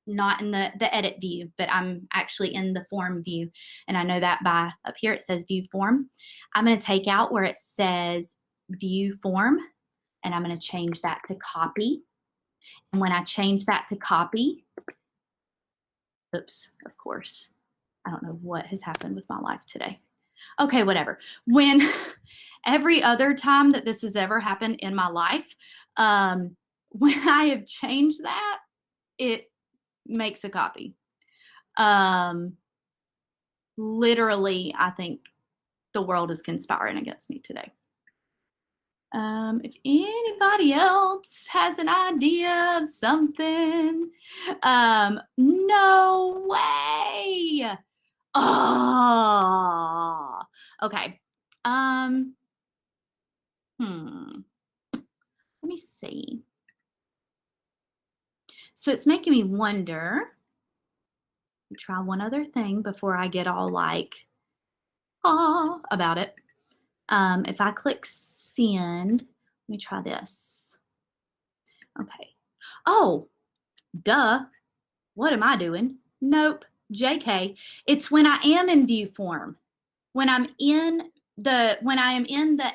Speaker 1: not in the edit view, but I'm actually in the form view. And I know that by up here it says view form. I'm going to take out where it says view form and I'm going to change that to copy. And when I change that to copy, oops, of course, I don't know what has happened with my life today. Okay, whatever. When every other time that this has ever happened in my life, when I have changed that, it makes a copy. Literally, I think the world is conspiring against me today. If anybody else has an idea of something, no way. Oh, okay. Let me see. So it's making me wonder. Try one other thing before I get all like, about it. If I click send, let me try this. Okay. Oh, duh. What am I doing? Nope. JK. It's when I am in view form. When I am in the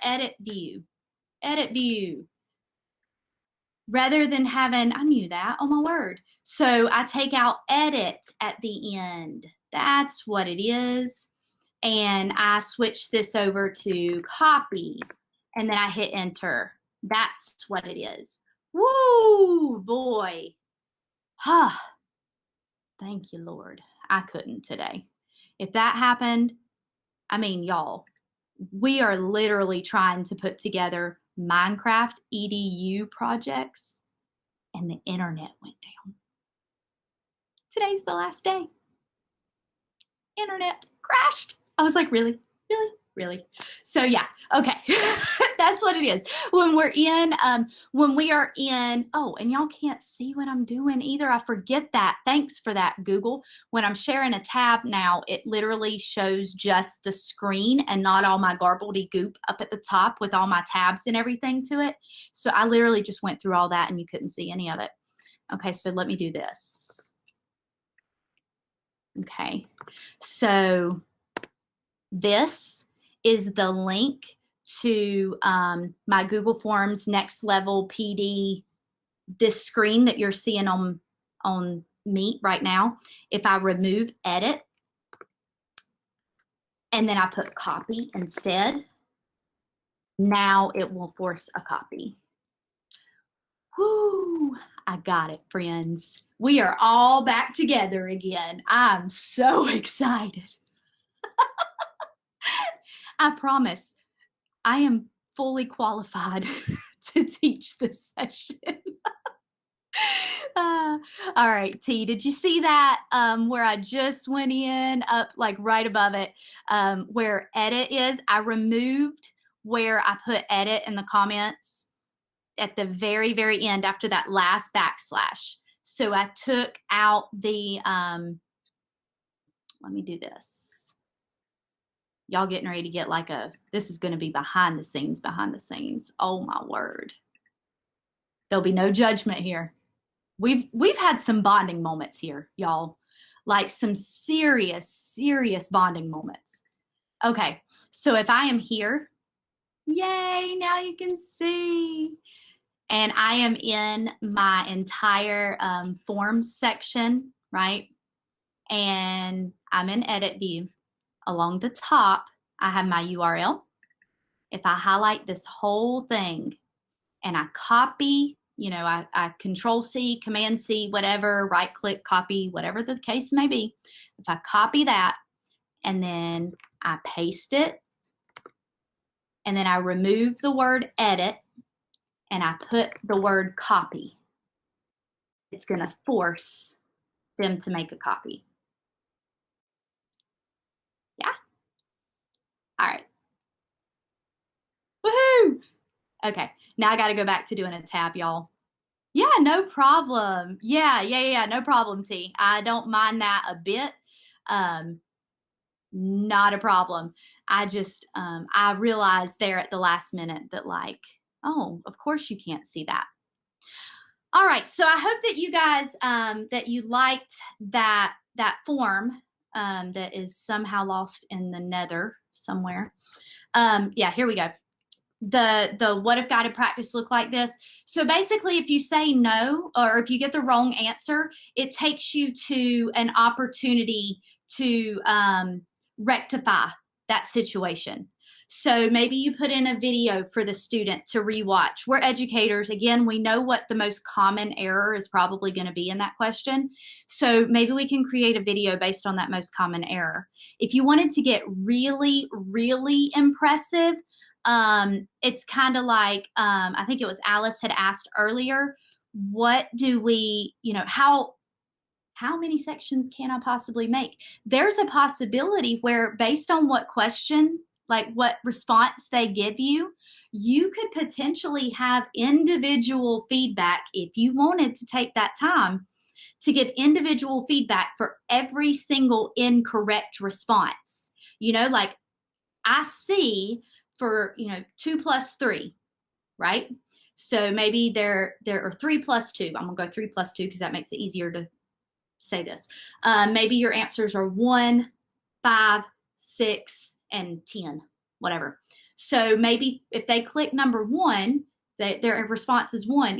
Speaker 1: edit view. Rather than having, I knew that, oh my word. So I take out edit at the end. That's what it is. And I switch this over to copy and then I hit enter. That's what it is. Woo, boy. Thank you, Lord. I couldn't today. If that happened, I mean, y'all, we are literally trying to put together Minecraft EDU projects and the internet went down. Today's the last day. Internet crashed. I was like, really? So yeah, okay. That's what it is. When we are in, oh, and y'all can't see what I'm doing either. I forget that. Thanks for that, Google. When I'm sharing a tab now, it literally shows just the screen and not all my garbledy goop up at the top with all my tabs and everything to it. So I literally just went through all that and you couldn't see any of it. Okay, so let me do this. Okay, so this is the link to my Google Forms Next Level PD, this screen that you're seeing on Meet right now. If I remove edit and then I put copy instead, now it will force a copy. Whoo, I got it, friends. We are all back together again. I'm so excited. I promise I am fully qualified to teach this session. All right, T, did you see that where I just went in up like right above it where edit is? I removed where I put edit in the comments at the very, very end after that last backslash. So I took out the, let me do this. Y'all getting ready to get like this is going to be behind the scenes. Oh my word. There'll be no judgment here. We've had some bonding moments here, y'all. Like some serious bonding moments. Okay, so if I am here, yay, now you can see. And I am in my entire forms section, right? And I'm in edit view. Along the top, I have my URL. If I highlight this whole thing and I copy, I Control C, Command C, whatever, right click, copy, whatever the case may be. If I copy that and then I paste it and then I remove the word edit and I put the word copy. it's going to force them to make a copy. Yeah? All right. Woohoo! Okay, now I got to go back to doing a tab, y'all. Yeah, no problem. Yeah, no problem, T. I don't mind that a bit. Not a problem. I just, I realized there at the last minute that like, oh, of course you can't see that. All right, so I hope that you guys, that you liked that form that is somehow lost in the nether somewhere. Yeah, here we go. The what if guided practice look like this. So basically, if you say no, or if you get the wrong answer, it takes you to an opportunity to rectify that situation. So maybe you put in a video for the student to rewatch. We're educators. Again, we know what the most common error is probably going to be in that question. So maybe we can create a video based on that most common error. If you wanted to get really, really impressive, it's kind of like, I think it was Alice had asked earlier, what do we, how many sections can I possibly make? There's a possibility where based on what question, like what response they give you, you could potentially have individual feedback if you wanted to take that time to give individual feedback for every single incorrect response. Like I see for, 2 plus 3, right? So maybe there are 3 plus 2. I'm gonna go 3 plus 2 because that makes it easier to say this. Maybe your answers are 1, 5, 6, and 10, whatever. So maybe if they click number 1, their response is 1,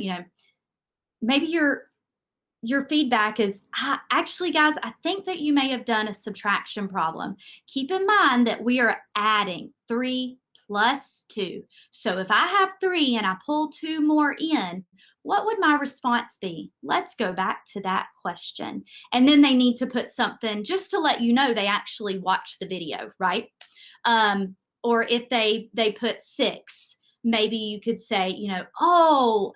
Speaker 1: maybe your feedback is, actually, guys, I think that you may have done a subtraction problem. Keep in mind that we are adding 3 plus 2. So if I have 3 and I pull 2 more in, what would my response be? Let's go back to that question. And then they need to put something just to let you know they actually watched the video, right? Or if they put 6, maybe you could say, oh,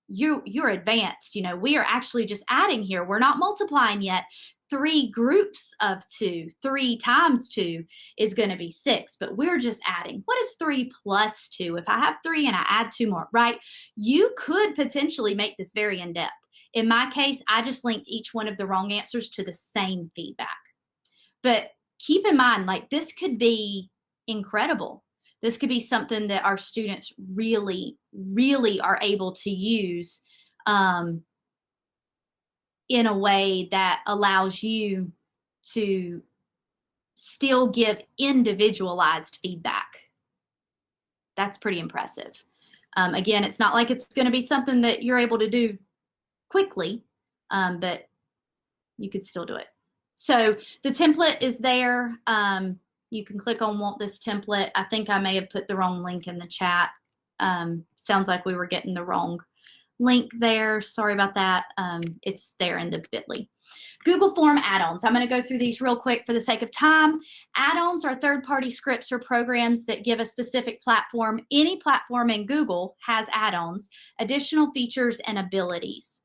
Speaker 1: you're advanced. We are actually just adding here. We're not multiplying yet. 3 groups of 2, 3 times 2 is going to be 6, but we're just adding. What is 3 plus 2? If I have 3 and I add 2 more, right? You could potentially make this very in-depth. In my case, I just linked each one of the wrong answers to the same feedback. But keep in mind, like this could be incredible. This could be something that our students really, really are able to use in a way that allows you to still give individualized feedback. That's pretty impressive. Again, it's not like it's going to be something that you're able to do quickly, but you could still do it. So the template is there. You can click on Want This Template. I think I may have put the wrong link in the chat. Sounds like we were getting the wrong link there. Sorry about that. It's there in the bit.ly. Google Form add-ons. I'm going to go through these real quick for the sake of time. Add-ons are third-party scripts or programs that give a specific platform. Any platform in Google has add-ons, additional features, and abilities.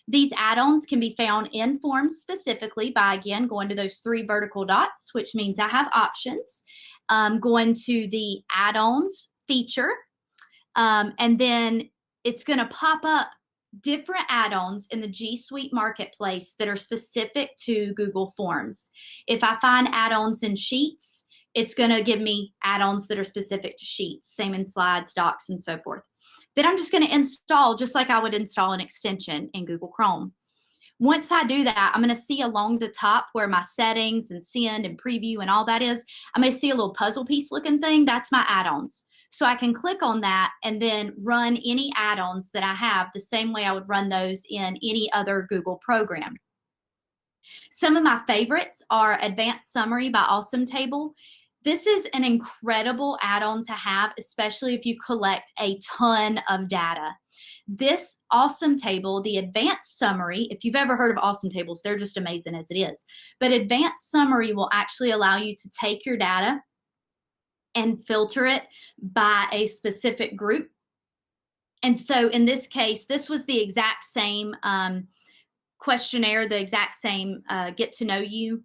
Speaker 1: These add-ons can be found in Forms specifically by, again, going to those 3 vertical dots, which means I have options. Going to the add-ons feature, and then it's going to pop up different add-ons in the G Suite Marketplace that are specific to Google Forms. If I find add-ons in Sheets, it's going to give me add-ons that are specific to Sheets, same in Slides, Docs, and so forth. Then I'm just going to install just like I would install an extension in Google Chrome. Once I do that, I'm going to see along the top where my settings and send and preview and all that is, I'm going to see a little puzzle piece looking thing. That's my add-ons. So I can click on that and then run any add-ons that I have the same way I would run those in any other Google program. Some of my favorites are Advanced Summary by Awesome Table. This is an incredible add-on to have, especially if you collect a ton of data. This Awesome Table, the Advanced Summary, if you've ever heard of Awesome Tables, they're just amazing as it is. But Advanced Summary will actually allow you to take your data and filter it by a specific group. And so in this case, this was the exact same questionnaire, the exact same get to know you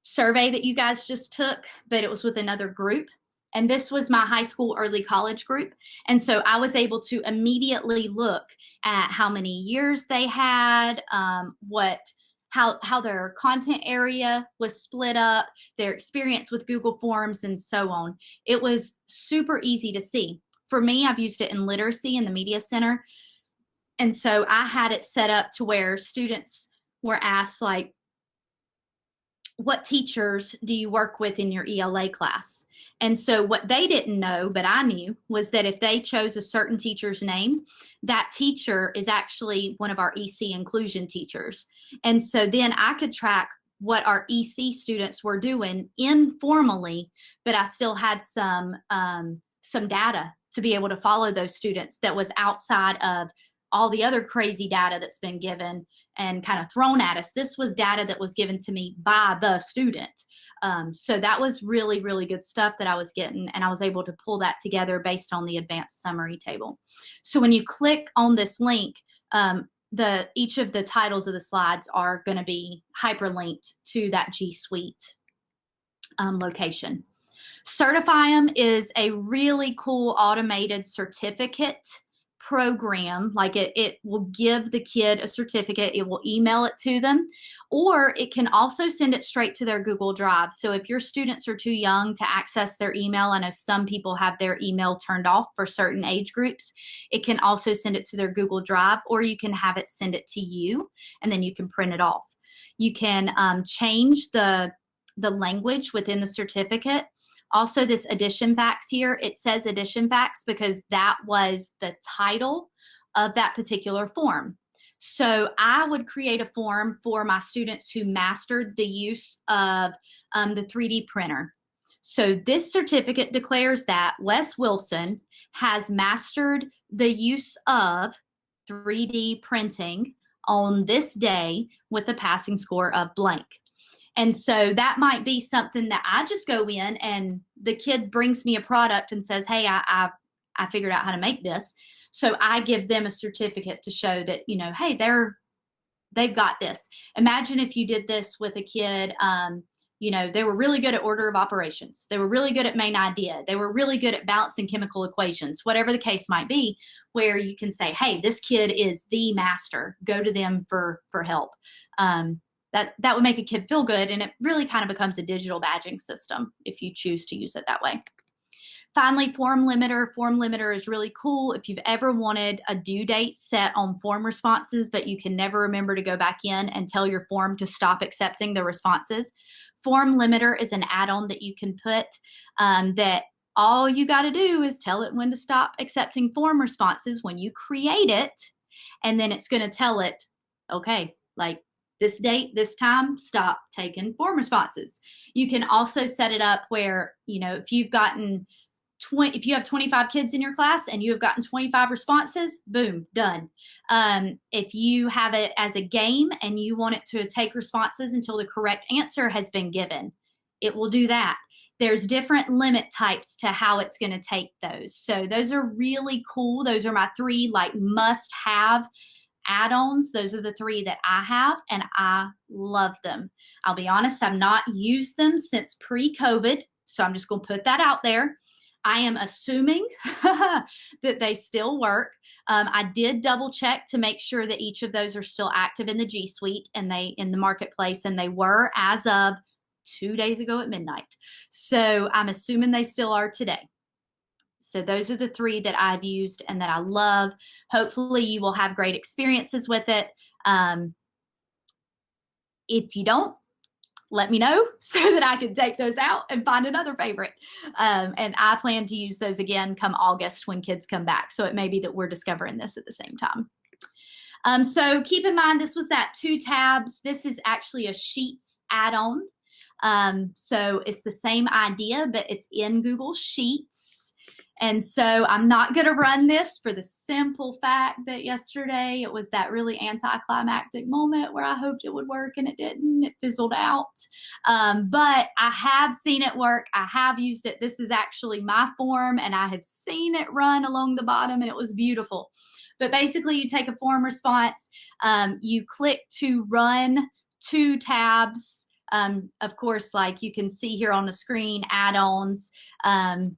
Speaker 1: survey that you guys just took, but it was with another group. And this was my high school, early college group. And so I was able to immediately look at how many years they had, how their content area was split up, their experience with Google Forms, and so on. It was super easy to see. For me, I've used it in literacy in the media center. And so I had it set up to where students were asked, like, what teachers do you work with in your ELA class? And so what they didn't know, but I knew, was that if they chose a certain teacher's name, that teacher is actually one of our EC inclusion teachers. And so then I could track what our EC students were doing informally, but I still had some data to be able to follow those students that was outside of all the other crazy data that's been given and kind of thrown at us. This was data that was given to me by the student. So that was really, really good stuff that I was getting, and I was able to pull that together based on the advanced summary table. So when you click on this link, each of the titles of the slides are going to be hyperlinked to that G Suite location. Certify 'em is a really cool automated certificate program. Like it will give the kid a certificate, it will email it to them, or it can also send it straight to their Google Drive. So if your students are too young to access their email, I know some people have their email turned off for certain age groups, it can also send it to their Google Drive, or you can have it send it to you and then you can print it off. You can change the language within the certificate. Also, this edition facts here, it says edition facts because that was the title of that particular form. So I would create a form for my students who mastered the use of the 3D printer. So this certificate declares that Wes Wilson has mastered the use of 3D printing on this day with a passing score of blank. And so that might be something that I just go in and the kid brings me a product and says, hey, I figured out how to make this. So I give them a certificate to show that, you know, hey, they've got this. Imagine if you did this with a kid, you know, they were really good at order of operations. They were really good at main idea. They were really good at balancing chemical equations, whatever the case might be, where you can say, hey, this kid is the master. Go to them for help. That would make a kid feel good, and it really kind of becomes a digital badging system if you choose to use it that way. Finally, form limiter. Form limiter is really cool if you've ever wanted a due date set on form responses, but you can never remember to go back in and tell your form to stop accepting the responses. Form limiter is an add-on that you can put that all you got to do is tell it when to stop accepting form responses when you create it, and then it's going to tell it, okay, like, this date, this time, stop taking form responses. You can also set it up where, you know, if you have 25 kids in your class and you have gotten 25 responses, boom, done. If you have it as a game and you want it to take responses until the correct answer has been given, it will do that. There's different limit types to how it's going to take those. So those are really cool. Those are my 3 like must-have add-ons. Those are the 3 that I have, and I love them. I'll be honest, I've not used them since pre-COVID, so I'm just going to put that out there. I am assuming that they still work. I did double check to make sure that each of those are still active in the G Suite and in the marketplace, and they were as of 2 days ago at midnight. So I'm assuming they still are today. So those are the 3 that I've used and that I love. Hopefully you will have great experiences with it. If you don't, let me know so that I can take those out and find another favorite. And I plan to use those again come August when kids come back. So it may be that we're discovering this at the same time. So keep in mind, this was that 2 tabs. This is actually a Sheets add-on. So it's the same idea, but it's in Google Sheets. And so I'm not going to run this for the simple fact that yesterday it was that really anticlimactic moment where I hoped it would work and it didn't. It fizzled out. But I have seen it work. I have used it. This is actually my form, and I have seen it run along the bottom, and it was beautiful. But basically you take a form response, you click to run 2 tabs. Of course, like you can see here on the screen, add-ons.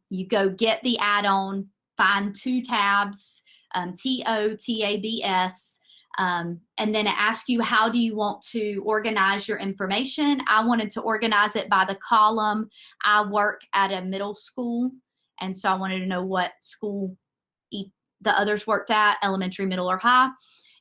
Speaker 1: You go get the add-on, find 2 tabs, TOTABS, and then it asks you, how do you want to organize your information? I wanted to organize it by the column. I work at a middle school, and so I wanted to know what school the others worked at, elementary, middle, or high.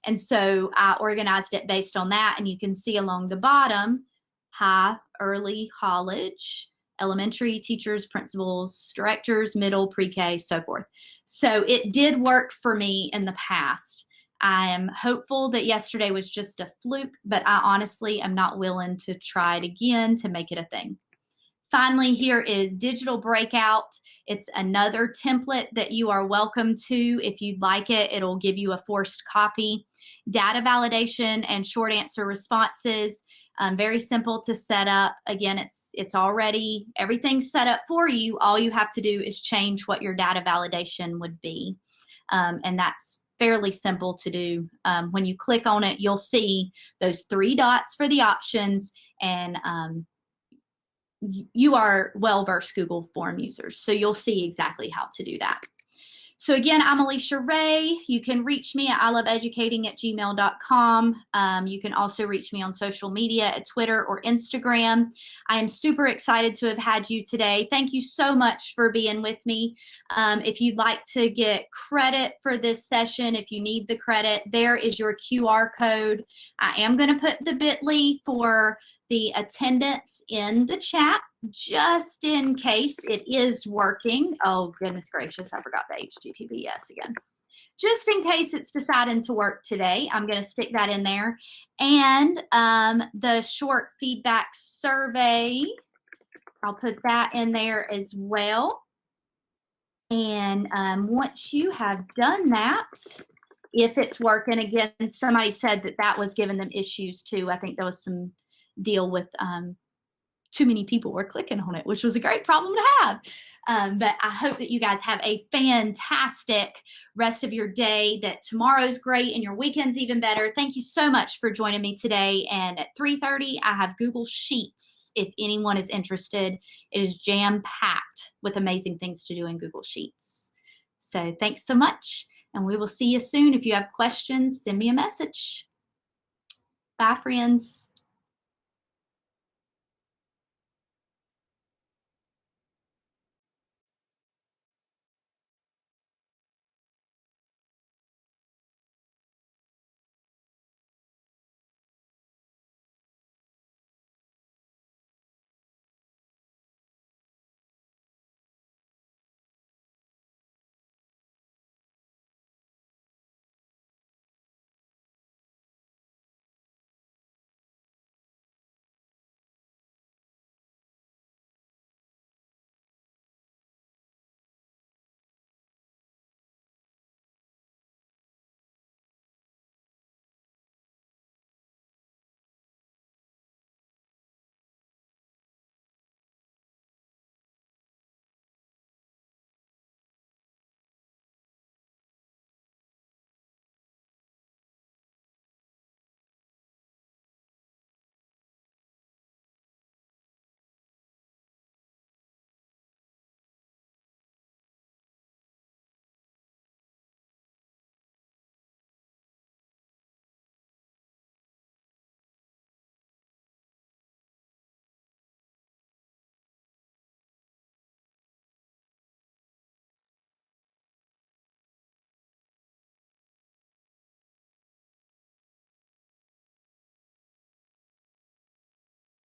Speaker 1: And so I organized it based on that, and you can see along the bottom, high, early, college, elementary, teachers, principals, directors, middle, pre-K, so forth. So it did work for me in the past. I am hopeful that yesterday was just a fluke, but I honestly am not willing to try it again to make it a thing. Finally, here is Digital Breakout. It's another template that you are welcome to. If you'd like it, it'll give you a forced copy. Data validation and short answer responses. Very simple to set up. Again, it's already, everything's set up for you. All you have to do is change what your data validation would be. And that's fairly simple to do. When you click on it, you'll see those 3 dots for the options, and you are well-versed Google form users, so you'll see exactly how to do that. So again, I'm Alicia Ray. You can reach me at iloveeducating@gmail.com. You can also reach me on social media at Twitter or Instagram. I am super excited to have had you today. Thank you so much for being with me. If you'd like to get credit for this session, if you need the credit, there is your QR code. I am going to put the bit.ly for the attendance in the chat, just in case it is working. Oh, goodness gracious, I forgot the HTTPS again. Just in case it's deciding to work today, I'm going to stick that in there. And the short feedback survey, I'll put that in there as well. And once you have done that, if it's working, again, somebody said that that was giving them issues too. I think there was some deal with too many people were clicking on it, which was a great problem to have. But I hope that you guys have a fantastic rest of your day, that tomorrow's great and your weekend's even better. Thank you so much for joining me today. And at 3:30, I have Google Sheets. If anyone is interested, it is jam-packed with amazing things to do in Google Sheets. So thanks so much, and we will see you soon. If you have questions, send me a message. Bye, friends.